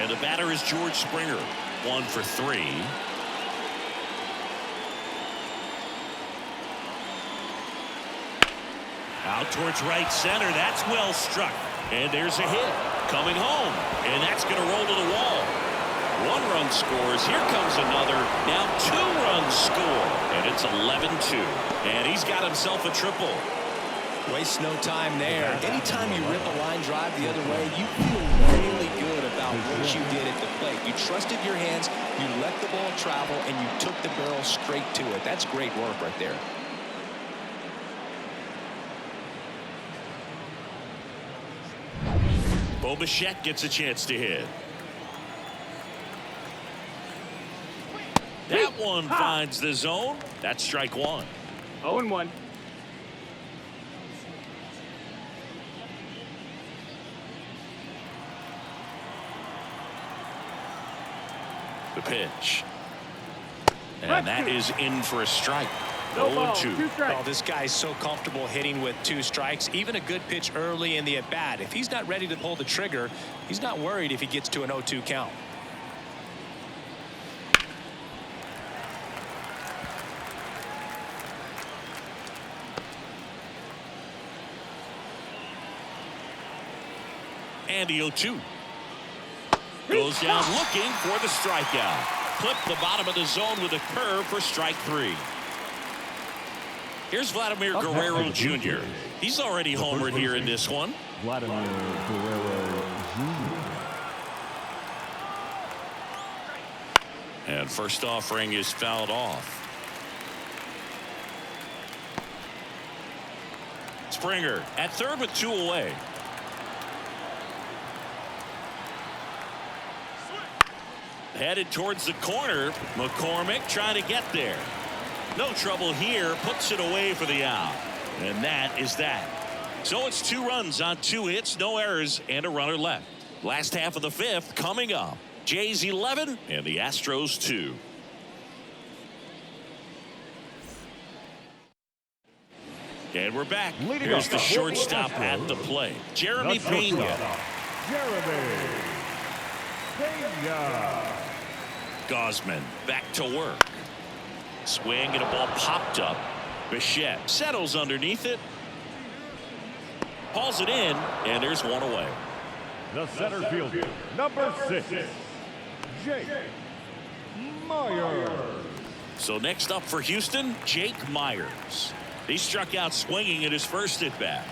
And the batter is George Springer. 1 for 3. Out towards right center. That's well struck. And there's a hit. Coming home. And that's going to roll to the wall. 1 run scores. Here comes another. Now 2 runs score. And it's 11-2. And he's got himself a triple. Waste no time there. Anytime you rip a line drive the other way, you feel really good about what you did at the plate. You trusted your hands, you let the ball travel, and you took the barrel straight to it. That's great work right there. Bo Bichette gets a chance to hit. That one finds the zone. That's strike 1. 0-1. The pitch. And that is in for a strike. No ball, 0-2. 2 strikes. Oh, this guy's so comfortable hitting with 2 strikes. Even a good pitch early in the at-bat. If he's not ready to pull the trigger, he's not worried if he gets to an 0-2 count. And the 0-2. Goes down looking for the strikeout. Clip the bottom of the zone with a curve for strike 3. Here's Vladimir Guerrero Jr. He's already homered here in this one. Vladimir Guerrero Jr. And first offering is fouled off. Springer at third with 2 away. Headed towards the corner. McCormick trying to get there. No trouble here. Puts it away for the out. And that is that. So it's 2 runs on 2 hits, no errors, and a runner left. Last half of the 5th coming up. Jays 11 and the Astros 2. And we're back. Here's the shortstop at the plate. Jeremy Pena. Jeremy Pena. Gosman back to work. Swing and a ball popped up. Bichette settles underneath it. Hauls it in, and there's 1 away. The center fielder, number 6, Jake Myers. So next up for Houston, Jake Myers. He struck out swinging at his first at bat.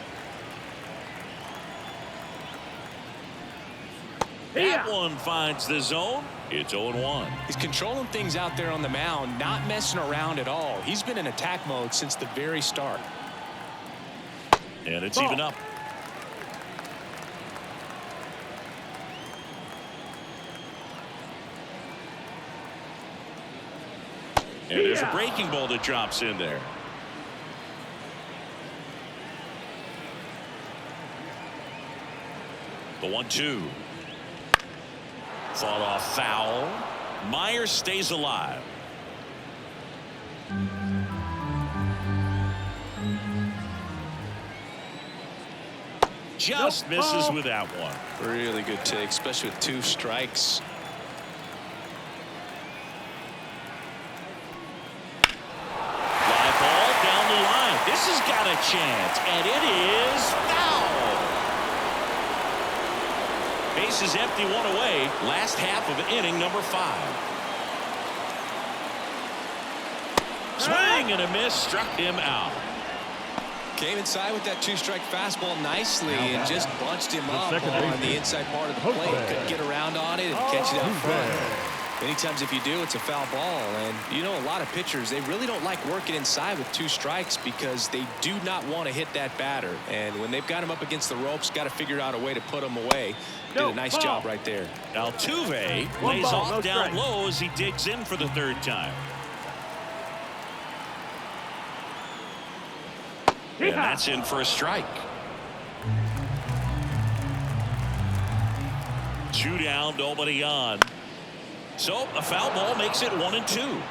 That one finds the zone. It's 0-1. He's controlling things out there on the mound, not messing around at all. He's been in attack mode since the very start. And it's even up. And there's a breaking ball that drops in there. The 1-2. Fought off foul. Myers stays alive. Just misses with that one. Really good take, especially with 2 strikes. Fly ball down the line. This has got a chance, and it is foul. Base is empty, 1 away. Last half of inning number 5. Swing and a miss, struck him out. Came inside with that 2-strike fastball nicely and just bunched him up on the inside part of the plate. Couldn't get around on it and catch it out front. Many times if you do, it's a foul ball. And you know, a lot of pitchers, they really don't like working inside with 2 strikes because they do not want to hit that batter. And when they've got him up against the ropes, got to figure out a way to put him away. Did a nice job right there. Altuve lays off down low as he digs in for the 3rd time. And that's in for a strike. 2 down, nobody on. So a foul ball makes it 1-2.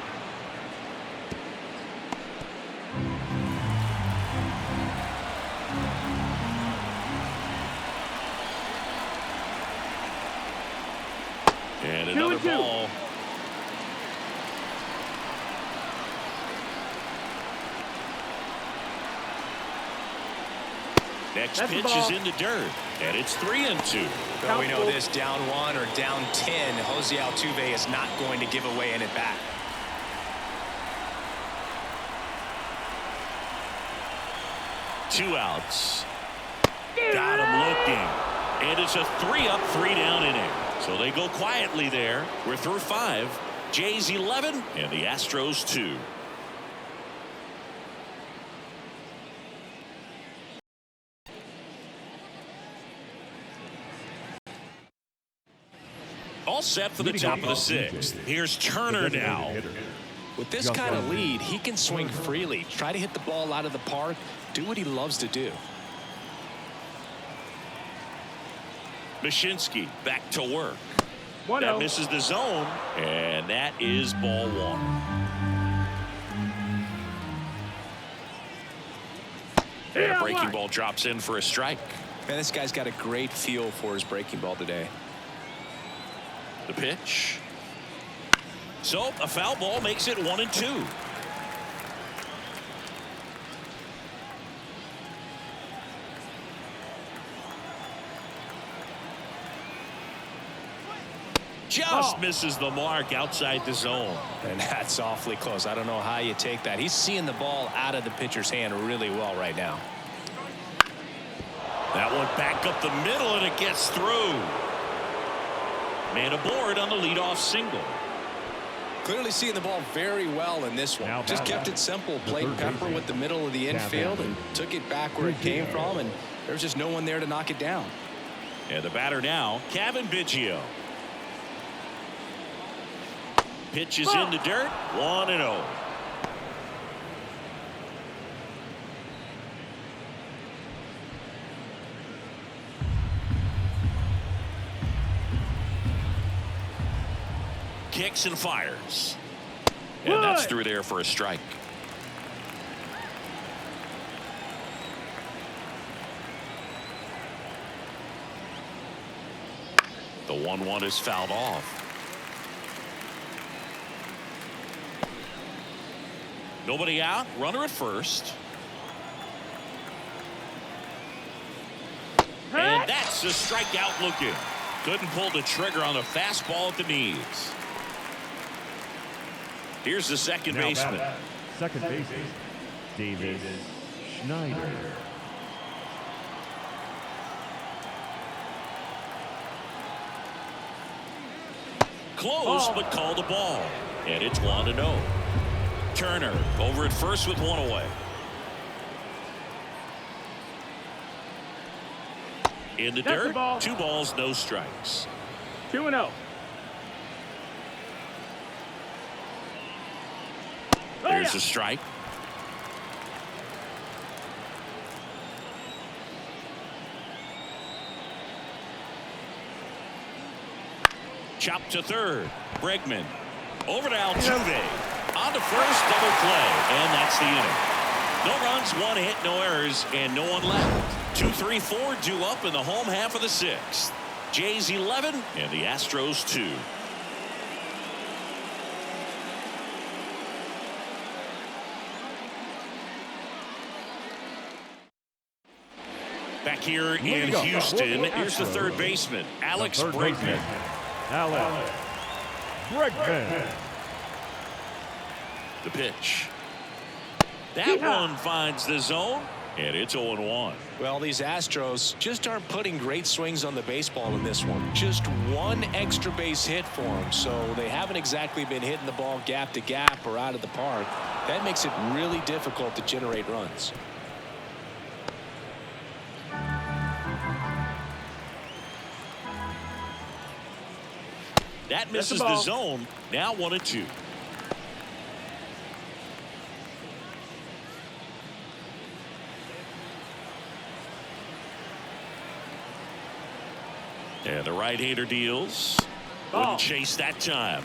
And another ball. Next pitch is in the dirt, and it's 3-2. Well, we know this, down 1 or down 10, Jose Altuve is not going to give away an at-bat. Two outs. Got him looking. And it's a 3-up, 3-down inning. So they go quietly there. We're through 5. Jays 11 and the Astros 2. All set for the top of the 6th. Here's Turner now. With this kind of lead, he can swing freely, try to hit the ball out of the park, do what he loves to do. Mashinsky back to work. That misses the zone, and that is ball 1. And a breaking ball drops in for a strike. Man, this guy's got a great feel for his breaking ball today. The pitch. So a foul ball makes it 1-2. Just misses the mark outside the zone. And that's awfully close. I don't know how you take that. He's seeing the ball out of the pitcher's hand really well right now. That one back up the middle, and it gets through. Man aboard on the leadoff single. Clearly seeing the ball very well in this one. Just kept it simple. Played pepper with the middle of the infield and took it back where it came from, and there's just no one there to knock it down. And the batter now, Kevin Biggio. Pitch is in the dirt, 1-0. Kicks and fires. And that's through there for a strike. The 1-1 is fouled off. Nobody out. Runner at first. And that's a strikeout looking. Couldn't pull the trigger on the fastball at the knees. Here's the second baseman. Second baseman, Davis Schneider. Close, but called the ball. And it's 1-0. Turner over at first with 1 away. In the dirt, 2 balls, no strikes. 2-0. There's a strike. Chop to third. Bregman. Over to Altuve. On to first, double play. And that's the inning. No runs, 1 hit, no errors, and no one left. 2, 3, 4 due up in the home half of the 6th. Jays 11 and the Astros 2. Back here in Houston, here's the third baseman, Alex Bregman. Alex Bregman. The pitch. That one finds the zone, and it's 0-1. Well, these Astros just aren't putting great swings on the baseball in this one. Just one extra base hit for them, so they haven't exactly been hitting the ball gap to gap or out of the park. That makes it really difficult to generate runs. That misses the zone. Now 1-2. And the right-hander deals. Wouldn't chase that time.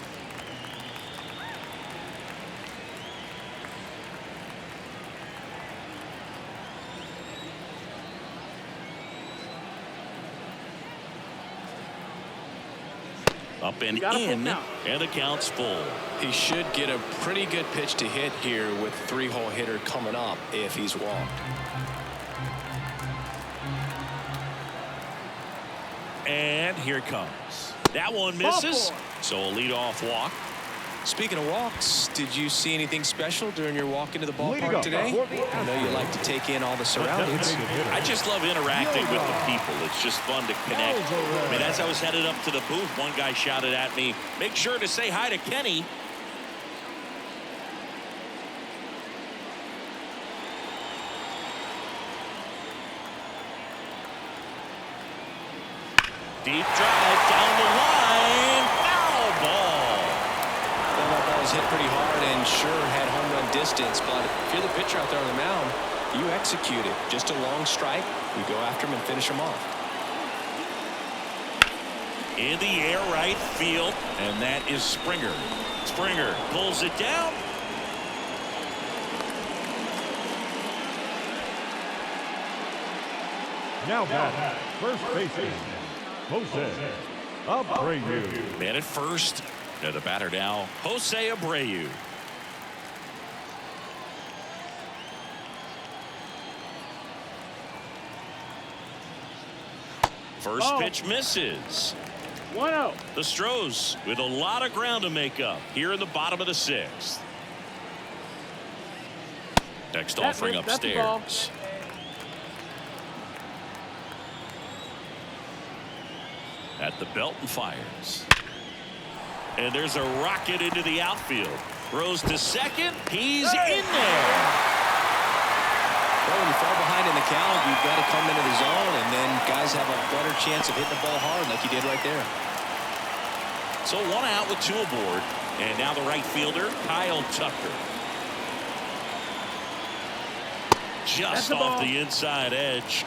Up and in, and the count's full. He should get a pretty good pitch to hit here with the 3-hole hitter coming up if he's walked. And here it comes. That one misses. So a leadoff walk. Speaking of walks, did you see anything special during your walk into the ballpark today? I know you like to take in all the surroundings. I just love interacting with the people. It's just fun to connect. I mean, as I was headed up to the booth, one guy shouted at me, "Make sure to say hi to Kenny." Deep drive down the line. Foul ball. Well, that ball was hit pretty hard and sure had home run distance, but if you're the pitcher out there on the mound, you execute it. Just a long strike. You go after him and finish him off. In the air right field, and that is Springer. Springer pulls it down. Now back, first baseman, Jose Abreu. Man at first. And the batter now, Jose Abreu. First pitch misses. 1-0. The Astros with a lot of ground to make up here in the bottom of the 6th. Next offering upstairs. At the belt and fires. And there's a rocket into the outfield. Throws to second. He's in there. Well, when you fall behind in the count, you've got to come into the zone, and then guys have a better chance of hitting the ball hard like you did right there. So 1 out with 2 aboard. And now the right fielder, Kyle Tucker. Just off the inside edge.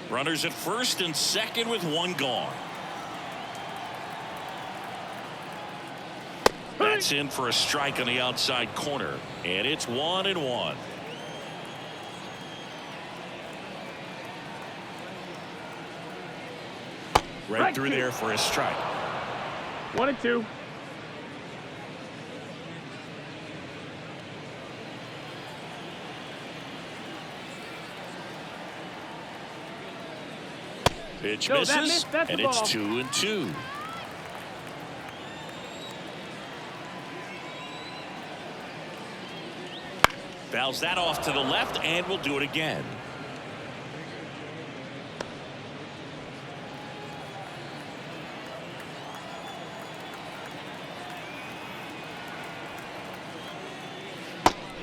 Runners at first and second with 1 gone. That's in for a strike on the outside corner, and it's 1-1. Right through there for a strike. 1-2. Pitch No, misses, that's and the it's ball. 2-2. Fouls that off to the left, and we'll do it again.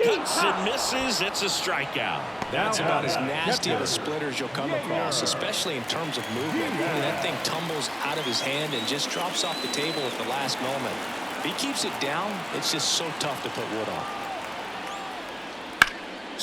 Cuts and misses. It's a strikeout. That's about as nasty of a splitter as you'll come across, especially in terms of movement. That thing tumbles out of his hand and just drops off the table at the last moment. If he keeps it down, it's just so tough to put wood on.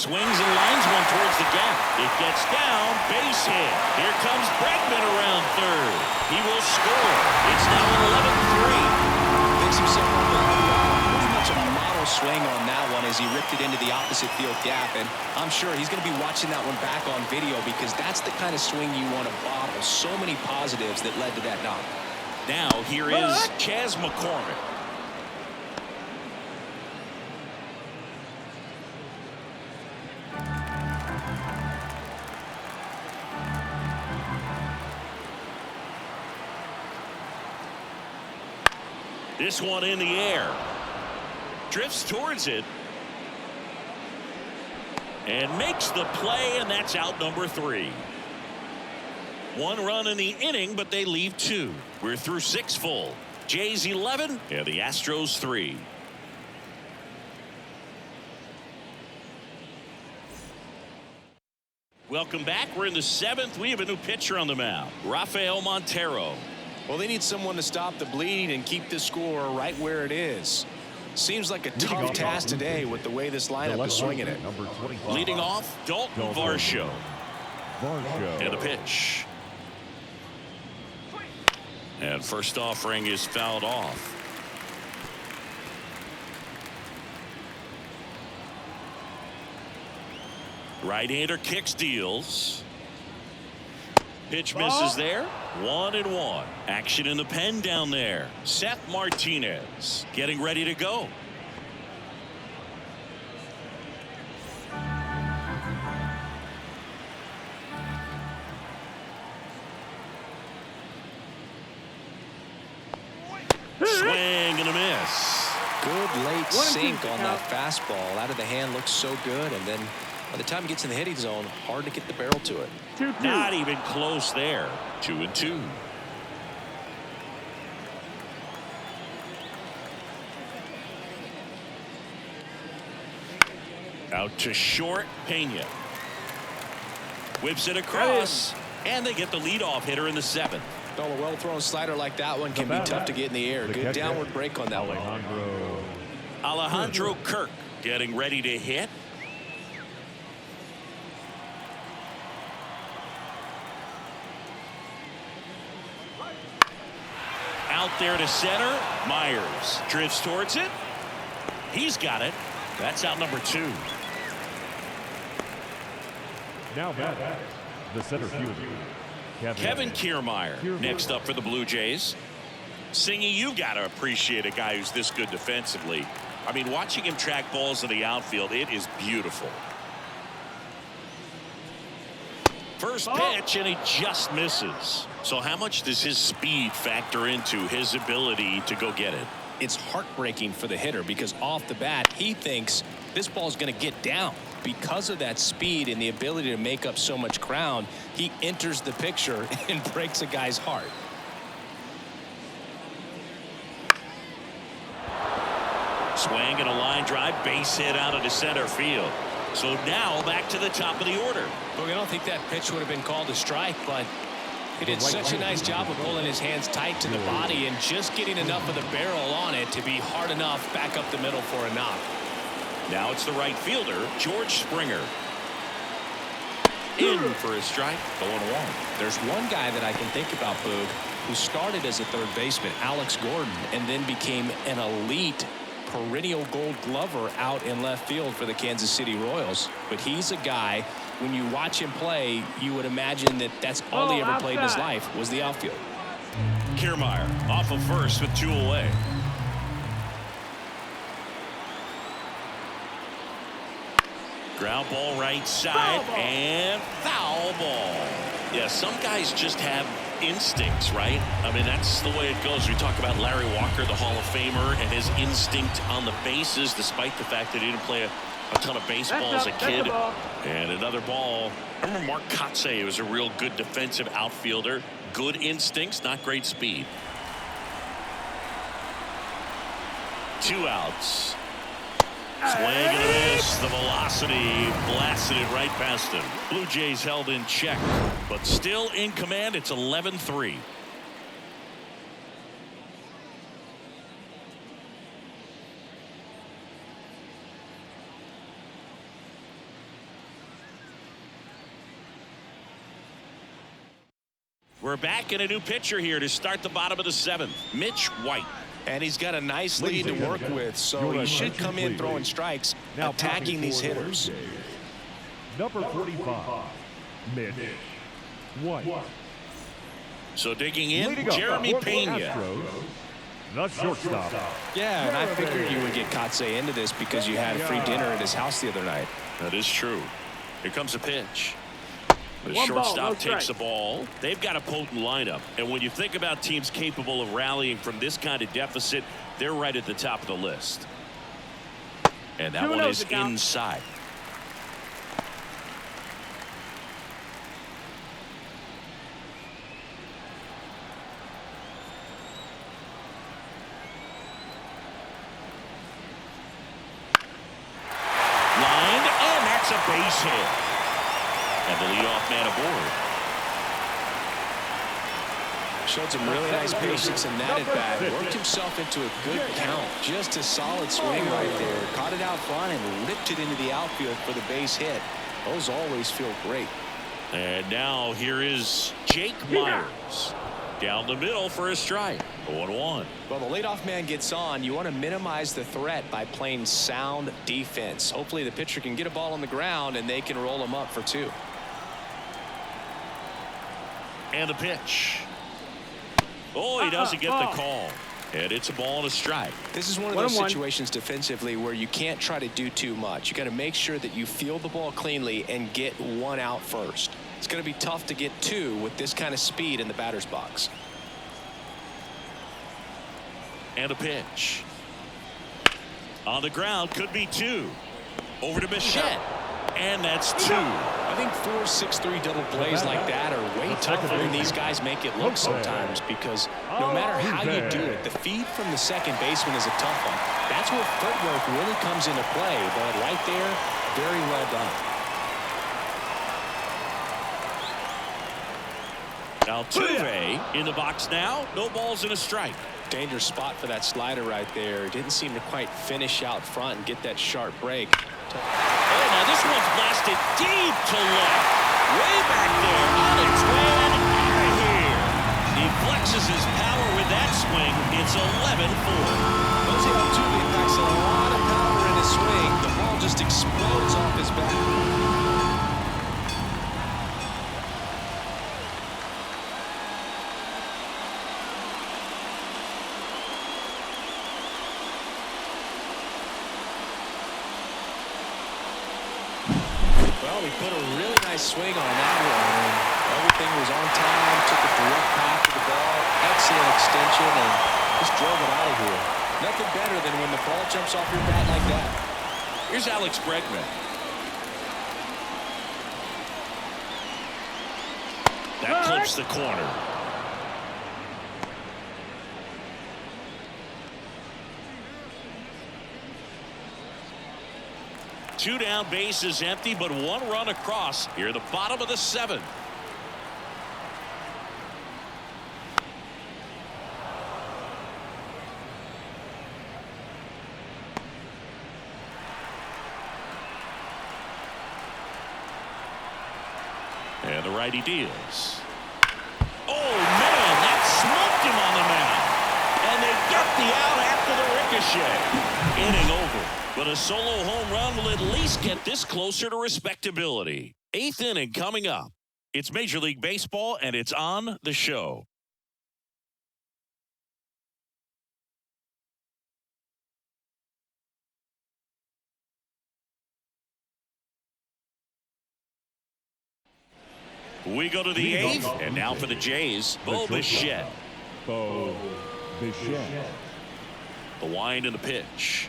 Swings and lines one towards the gap. It gets down, base hit. Here comes Bregman around third. He will score. It's now an 11-3. Picks himself up a pretty much a model swing on that one as he ripped it into the opposite field gap. And I'm sure he's going to be watching that one back on video because that's the kind of swing you want to bottle. So many positives that led to that knock. Now here is Chas McCormick. This one in the air. Drifts towards it. And makes the play, and that's out number 3. 1 run in the inning, but they leave 2. We're through 6 full. Jays 11 and the Astros 3. Welcome back. We're in the 7th. We have a new pitcher on the mound, Rafael Montero. Well, they need someone to stop the bleed and keep this score right where it is. Seems like a tough task today with the way this lineup is swinging it. Leading off, Dalton Varsho. And the pitch. And first offering is fouled off. Right-hander kicks, deals. Pitch misses there. 1-1. Action in the pen down there. Seth Martinez getting ready to go. Swing and a miss. Good late sink on that fastball. Out of the hand, looks so good, and then by the time it gets in the hitting zone, hard to get the barrel to it. 2-2. Not even close there. 2-2. Out to short, Pena. Whips it across, and they get the leadoff hitter in the 7th. Well, a well-thrown slider like that one can be tough to get in the air. Good downward break on that one. Alejandro Kirk getting ready to hit. Out there to center. Myers drifts towards it. He's got it. That's out number 2. Now back, the center fielder, Kevin Kiermaier next up for the Blue Jays. Singy, you got to appreciate a guy who's this good defensively. I mean, watching him track balls in the outfield, it is beautiful. First pitch, and he just misses. So how much does his speed factor into his ability to go get it? It's heartbreaking for the hitter because off the bat, he thinks this ball's going to get down. Because of that speed and the ability to make up so much ground, he enters the picture and breaks a guy's heart. Swing and a line drive, base hit out into center field. So now back to the top of the order. Look, I don't think that pitch would have been called a strike, but he did such a nice job of pulling his hands tight to the body and just getting enough of the barrel on it to be hard enough back up the middle for a knock. Now it's the right fielder, George Springer. In for a strike, 0-1. There's one guy that I can think about, Boog, who started as a third baseman, Alex Gordon, and then became an elite perennial gold glover out in left field for the Kansas City Royals. But he's a guy, when you watch him play, you would imagine that that's all he ever played in his life was the outfield. Kiermaier off of first with 2 away. Ground ball right side and foul ball. Yeah, some guys just have instincts, right? I mean, that's the way it goes. We talk about Larry Walker, the Hall of Famer, and his instinct on the bases, despite the fact that he didn't play a ton of baseball as a kid. And another ball. I remember Mark Kotsay was a real good defensive outfielder. Good instincts, not great speed. 2 outs. Swing and a miss. The velocity blasted it right past him. Blue Jays held in check, but still in command. It's 11-3. We're back in a new pitcher here to start the bottom of the 7th. Mitch White. And he's got a nice lead to work with, so he should come in throwing strikes, attacking these hitters. Number 45, Mitch White. So digging in, Jeremy Pena. Astros, the shortstop. Yeah, and I figured you would get Kotsay into this because you had a free dinner at his house the other night. That is true. Here comes a pitch. The One ball, shortstop no takes strike. the ball. They've got a potent lineup. And when you think about teams capable of rallying from this kind of deficit, they're right at the top of the list. And that one is inside. Lined, and that's a base hit. And the leadoff man aboard. Showed some really nice patience in that at bat. Worked himself into a good count. Just a solid swing right there. Caught it out front and ripped it into the outfield for the base hit. Those always feel great. And now here is Jake Myers. Down the middle for a strike. 0-1. Well, the leadoff man gets on. You want to minimize the threat by playing sound defense. Hopefully the pitcher can get a ball on the ground and they can roll him up for 2. And the pitch. Oh, he doesn't get the call. And it's a ball and a strike. This is one of those situations defensively where you can't try to do too much. You got to make sure that you field the ball cleanly and get 1 out first. It's going to be tough to get 2 with this kind of speed in the batter's box. And a pitch. On the ground, could be 2. Over to Bichette. And that's 2. I think 4-6-3 double plays like that are way tougher than these guys make it look sometimes, because no matter how you do it, the feed from the second baseman is a tough one. That's where footwork really comes into play, but right there, very well done. Altuve in the box now. No balls and a strike. Dangerous spot for that slider right there. Didn't seem to quite finish out front and get that sharp break. Oh, now this one's blasted deep to left. Way back there on its way and out of here. He flexes his power with that swing. It's 11-4. Jose Altuve packs a lot of power in his swing. The ball just explodes off his bat. Well, he put a really nice swing on that one. Everything was on time, took a direct path to the ball, excellent extension, and just drove it out of here. Nothing better than when the ball jumps off your bat like that. Here's Alex Bregman. That clips the corner. Two down, base is empty, but 1 run across here at the bottom of the 7th. And the righty deals. Oh, man, that smoked him on the mound. And they get the out after the ricochet. Inning over. But a solo home run will at least get this closer to respectability. 8th inning coming up. It's Major League Baseball, and it's on the show. We go to the 8th, and now for the Jays, Bo Bichette. Bo Bichette. The wind and the pitch.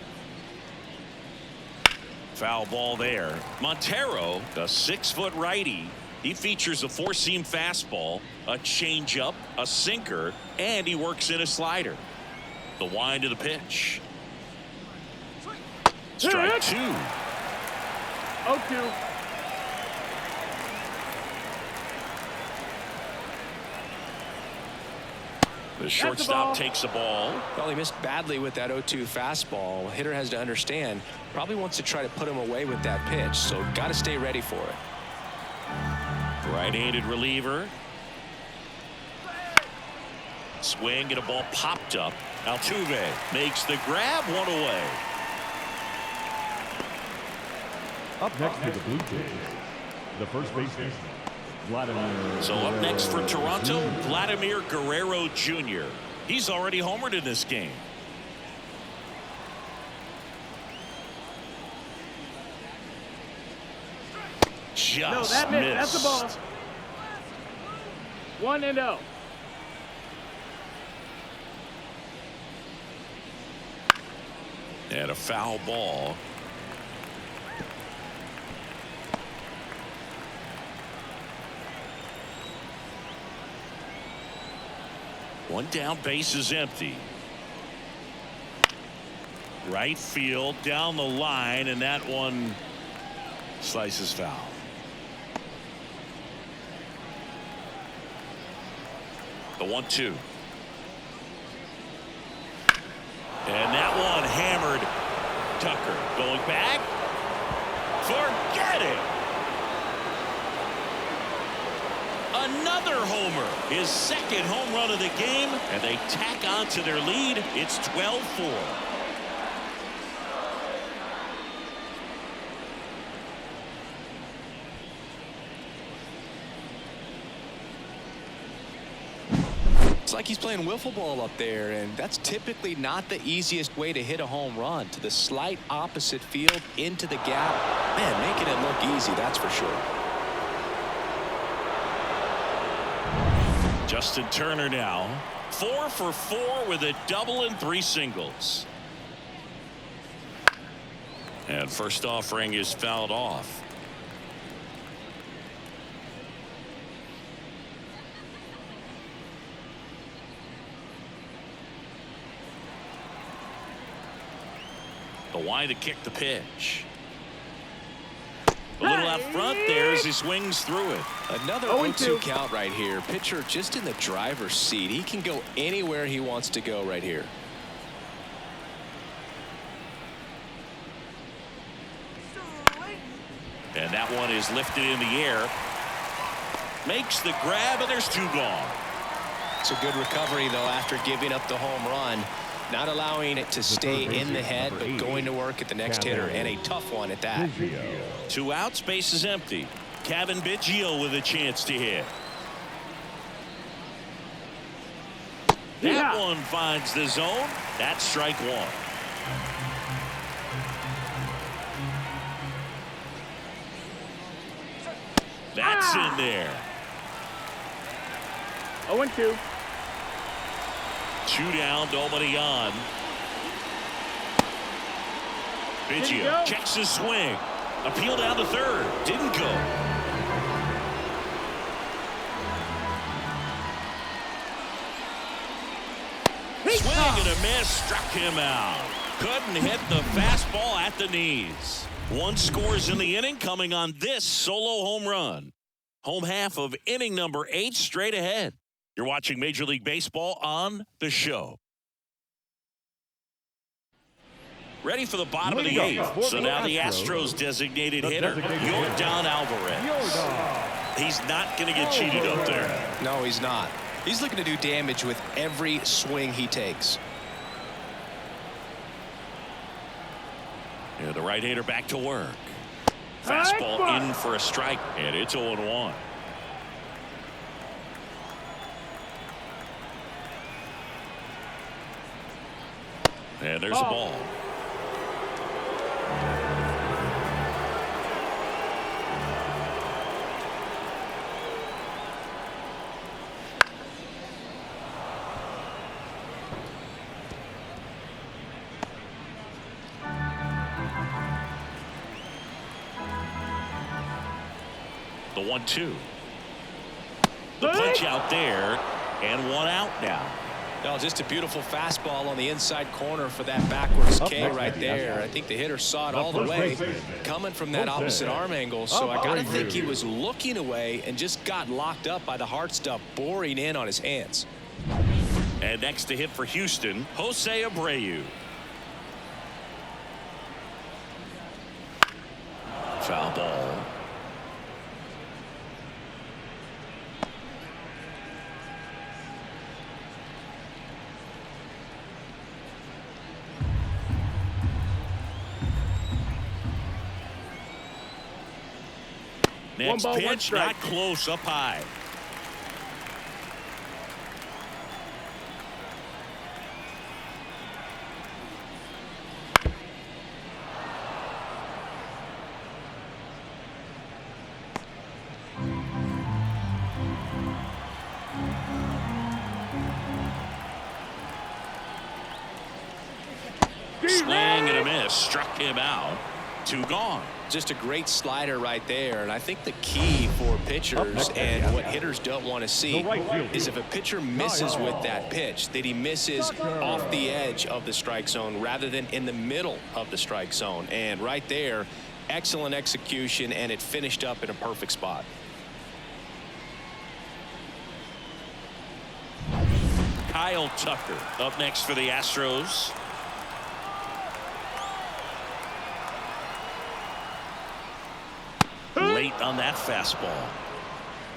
Foul ball there. Montero, the 6-foot righty. He features a 4-seam fastball, a changeup, a sinker, and he works in a slider. The wind of the pitch. Strike 2. 0-2. The shortstop takes the ball. Well, he missed badly with that 0-2 fastball. The hitter has to understand, probably wants to try to put him away with that pitch, so got to stay ready for it. Right-handed reliever. Swing and a ball popped up. Altuve makes the grab, one away. Up next for the Blue Jays, the first baseman, Vladimir. So up next for Toronto, Vladimir Guerrero Jr. He's already homered in this game. Just No, that missed. missed. That's the ball. 1-0. And a foul ball. One down, base is empty. Right field down the line, and that one slices foul. The 1-2. And that one hammered. Tucker going back. Forget it. Another homer. His second home run of the game. And they tack on to their lead. It's 12-4. It's like he's playing wiffle ball up there, and that's typically not the easiest way to hit a home run. To the slight opposite field, into the gap. Man, making it look easy, that's for sure. Justin Turner now 4 for 4 with a double and 3 singles. And first offering is fouled off. The wide to kick the pitch. A little out front there as he swings through it. Another 0-2 count right here. Pitcher just in the driver's seat. He can go anywhere he wants to go right here. And that one is lifted in the air. Makes the grab, and there's 2 gone. It's a good recovery, though, after giving up the home run. Not allowing it to stay in the head, but going to work at the next hitter, and a tough one at that. 2 outs, base is empty. Kevin Biggio with a chance to hit. That one finds the zone. That's strike 1. That's in there. 0-2. 2 down, nobody on. Biggio checks his swing. Appeal down to third. Didn't go. Swing and a miss. Struck him out. Couldn't hit the fastball at the knees. 1 scores in the inning, coming on this solo home run. Home half of inning number 8 straight ahead. You're watching Major League Baseball on the show. Ready for the bottom of the 8th. So now the Astros designated hitter, Yordan Alvarez. He's not going to get cheated up there. No, he's not. He's looking to do damage with every swing he takes. Yeah, the right-hander back to work. Fastball in for a strike, and it's 0-1. And there's a ball. The 1-2. The pitch out there, and 1 out now. No, just a beautiful fastball on the inside corner for that backwards K right there. I think the hitter saw it all the way coming from that opposite arm angle. So I got to think he was looking away and just got locked up by the hard stuff boring in on his hands. And next to hit for Houston, Jose Abreu. Foul ball. Next 1 ball, 1 pitch, strike. not close, up high. Swing and a miss, struck him out. 2 gone. Just a great slider right there. And I think the key for pitchers and what hitters don't want to see is if a pitcher misses with that pitch, that he misses off the edge of the strike zone rather than in the middle of the strike zone. And right there, excellent execution, and it finished up in a perfect spot. Kyle Tucker up next for the Astros. Late on that fastball.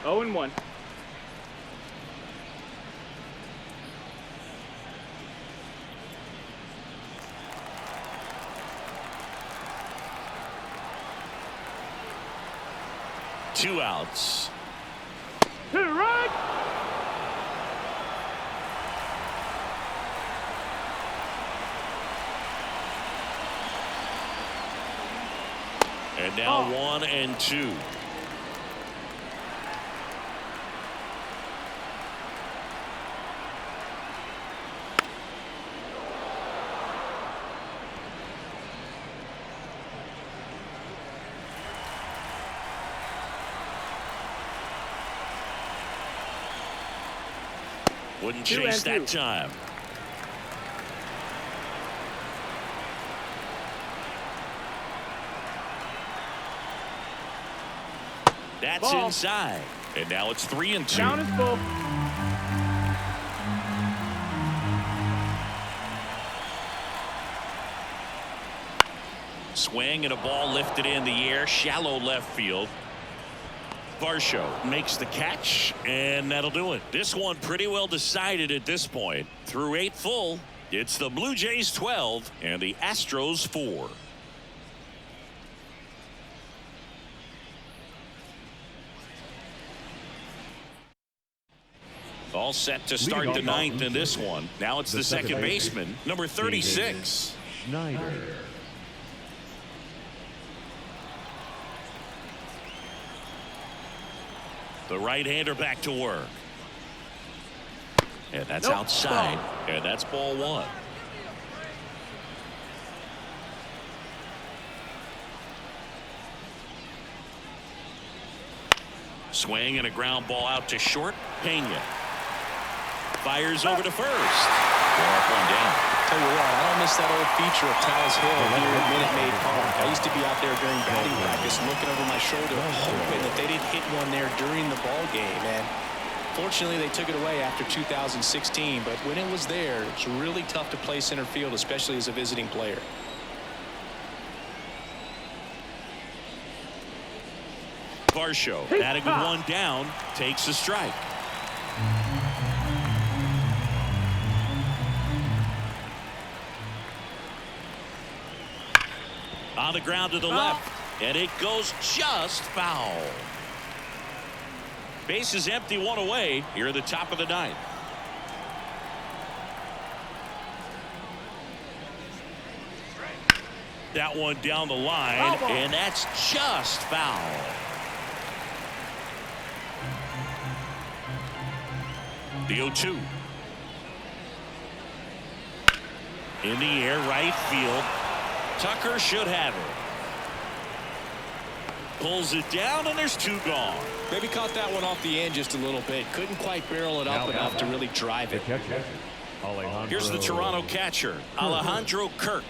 0-1. Two outs. Right. And now 1 and 2. Wouldn't chase that time. That's Ball. inside. And now it's 3 and 2. Count is full. Swing and a ball lifted in the air, shallow left field. Varsho makes the catch, and that'll do it. This one pretty well decided at this point. Through 8 full, it's the Blue Jays 12 and the Astros 4. All set to start the 9th in this one. Now it's the second baseman, number 36. Schneider. The right-hander back to work. And that's outside. And that's ball 1. Swing and a ground ball out to short. Pena fires over to first. Walk 1 down. Tell you what, I don't miss that old feature of Tal's Hill here at Minute Maid Park. I used to be out there during batting practice looking over my shoulder hoping that they didn't hit one there during the ball game. And fortunately, they took it away after 2016. But when it was there, it's really tough to play center field, especially as a visiting player. Varsho batting with 1 down, takes a strike. On the ground to the left, and it goes just foul. Base is empty, 1 away here at the top of the 9th. That one down the line, and that's just foul. The 0-2. In the air, right field. Tucker should have it. Pulls it down, and there's 2 gone. Maybe caught that one off the end just a little bit. Couldn't quite barrel it up enough to really drive it. Here's the Toronto catcher, Alejandro Kirk.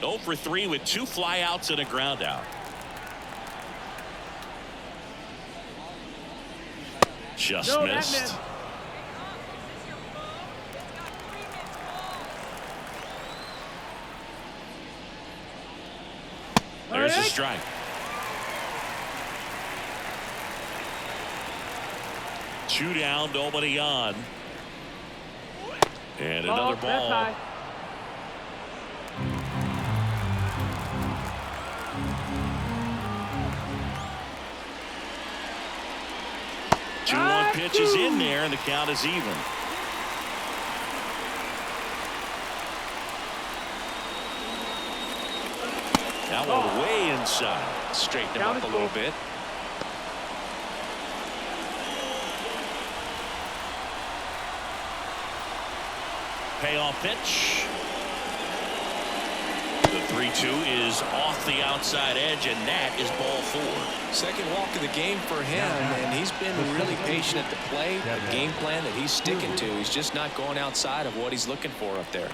0 for 3 with 2 flyouts and a ground out. Just missed. There's a strike. Two down, nobody on. And another ball. pitch is in there, and the count is even. That one way inside. Straighten him up a little bit. Payoff pitch. The 3-2 is off the outside edge, and that is ball 4. Second walk of the game for him, and he's been really patient at the plate. The game plan that he's sticking to. He's just not going outside of what he's looking for up there.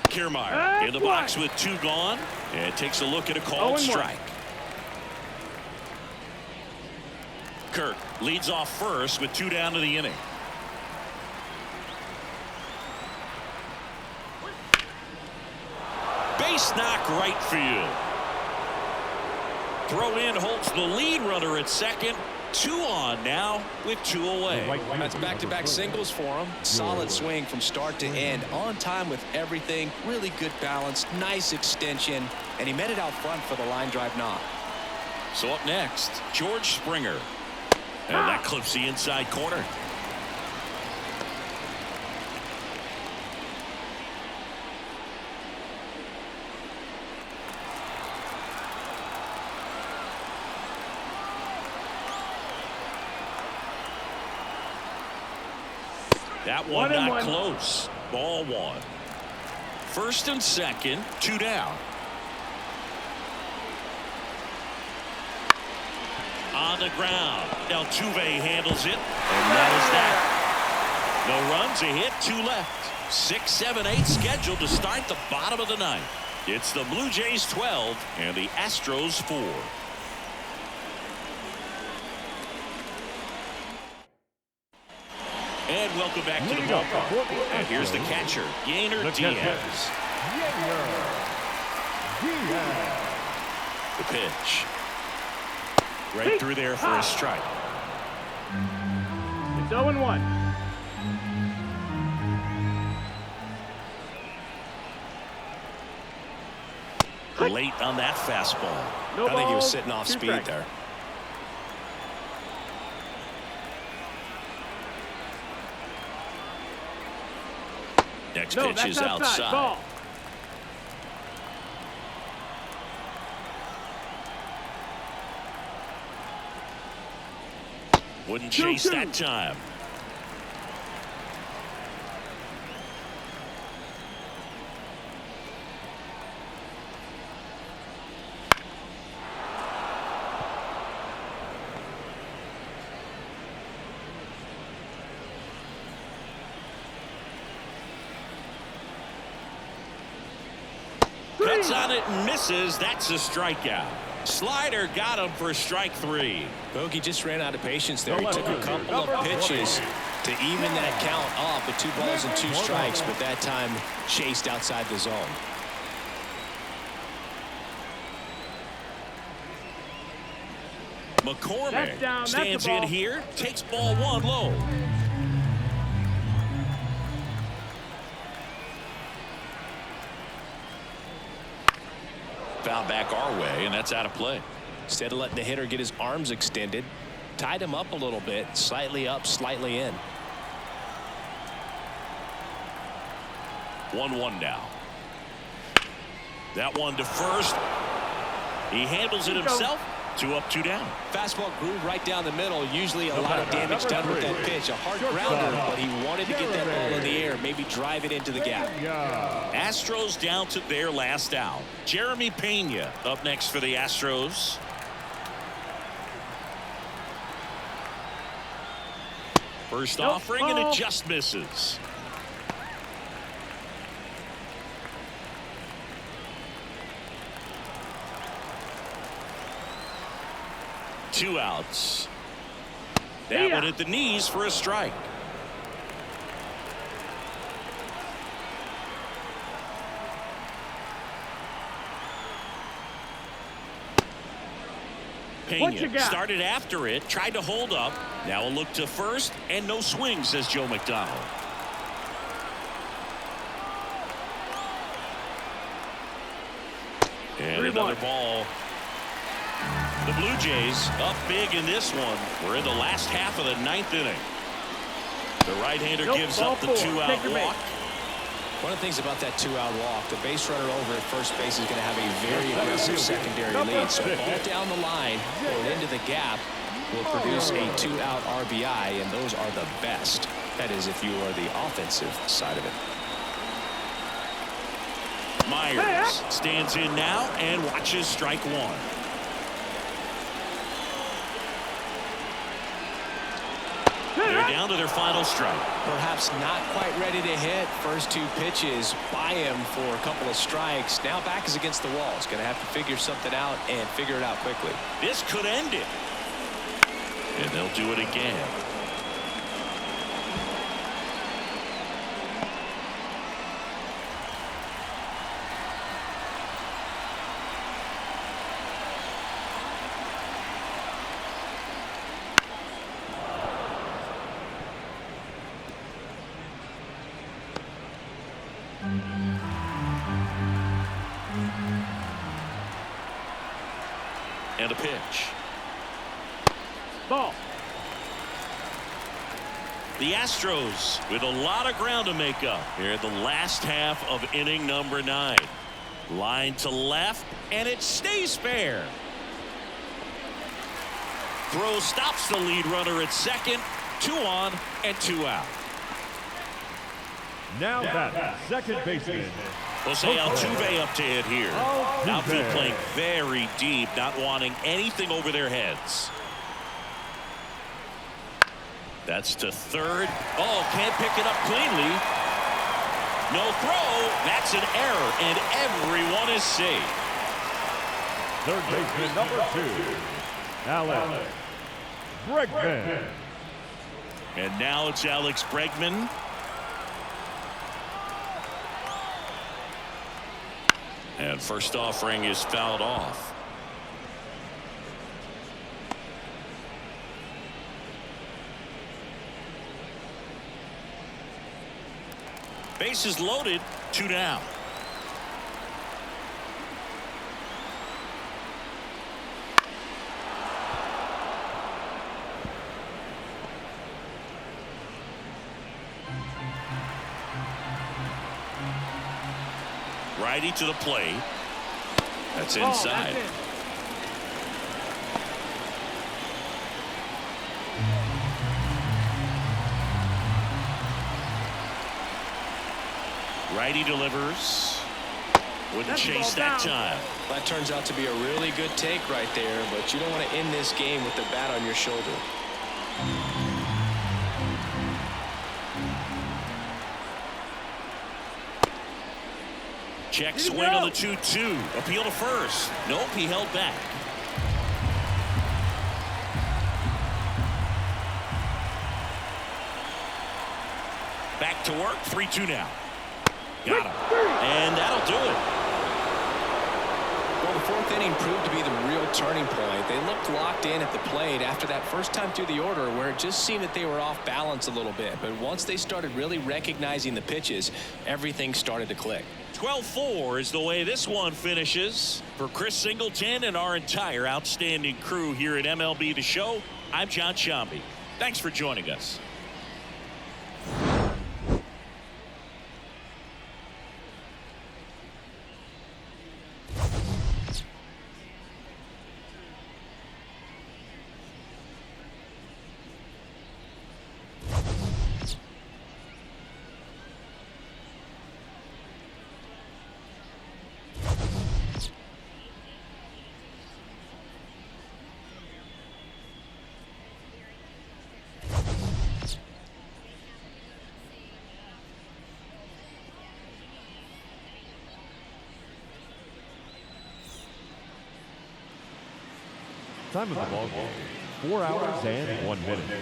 Kiermaier in the box with 2 gone, and takes a look at a called strike. Kirk leads off first with 2 down to the inning. Base knock right field. Throw in holds the lead runner at second. 2 on now with 2 away. That's back-to-back singles for him. Solid swing from start to end. On time with everything. Really good balance. Nice extension. And he met it out front for the line drive knock. So up next, George Springer. And that clips the inside corner. That one not close. Ball 1. First and second, 2 down. On the ground. Altuve handles it. And that is that. No runs, a hit, 2 left. 6, 7, 8 scheduled to start the bottom of the 9th. It's the Blue Jays 12 and the Astros 4. And welcome back to the ballpark. And here's the catcher, Yainer Diaz. The pitch. Right through there for a strike. It's 0-1. Late on that fastball. I think he was sitting off speed there. Next pitch is outside. Wouldn't chase that time. Cuts on it and misses. That's a strikeout. Slider got him for strike 3. Bogey just ran out of patience there. He took a couple of pitches to even that count up at 2 balls and 2 strikes, but that time chased outside the zone. McCormick stands in here, takes ball 1 low. Foul back our way, and that's out of play. Instead of letting the hitter get his arms extended, tied him up a little bit, slightly up, slightly in. 1-1 now. That one to first. He handles it himself. 2 up, 2 down. Fastball grew right down the middle. Usually a lot of damage done with that pitch. A hard grounder, but he wanted to get that ball in the air, maybe drive it into the gap. Astros down to their last out. Jeremy Pena up next for the Astros. First offering, and it just misses. Two outs. That one at the knees for a strike. Pena started after it, tried to hold up. Now a look to first, and no swing, says Joe McDonald. And another ball. The Blue Jays up big in this one. We're in the last half of the 9th inning. The right-hander gives up the 2-out walk. One of the things about that 2-out walk, the base runner over at first base is going to have a very aggressive secondary lead. So ball down the line or into the gap will produce a 2-out RBI, and those are the best. That is, if you are the offensive side of it. Myers stands in now and watches strike one. They're down to their final strike. Perhaps not quite ready to hit. First 2 pitches by him for a couple of strikes. Now back is against the wall. He's going to have to figure something out and figure it out quickly. This could end it. And they'll do it again. And a pitch. Ball. The Astros with a lot of ground to make up here in the last half of inning number 9. Line to left, and it stays fair. Throw stops the lead runner at second. 2 on and 2 out. Now that second baseman. Jose Altuve up to hit here. Outfield playing very deep, not wanting anything over their heads. That's to third. Oh, can't pick it up cleanly. No throw. That's an error, and everyone is safe. Third baseman number 2, Alex Bregman. And now it's Alex Bregman. And first offering is fouled off. Bases loaded, 2 down. Righty to the plate. That's inside. That's Righty delivers. Wouldn't chase that time. That turns out to be a really good take right there, but you don't want to end this game with the bat on your shoulder. Check swing on the 2-2. Appeal to first. Nope, he held back. Back to work. 3-2 now. Got him. And that'll do it. Well, the 4th inning proved to be the real turning point. They looked locked in at the plate after that first time through the order where it just seemed that they were off balance a little bit. But once they started really recognizing the pitches, everything started to click. 12-4 is the way this one finishes. For Chris Singleton and our entire outstanding crew here at MLB The Show, I'm John Shambi. Thanks for joining us. Time of the ball game, 4 hours and 1 minute.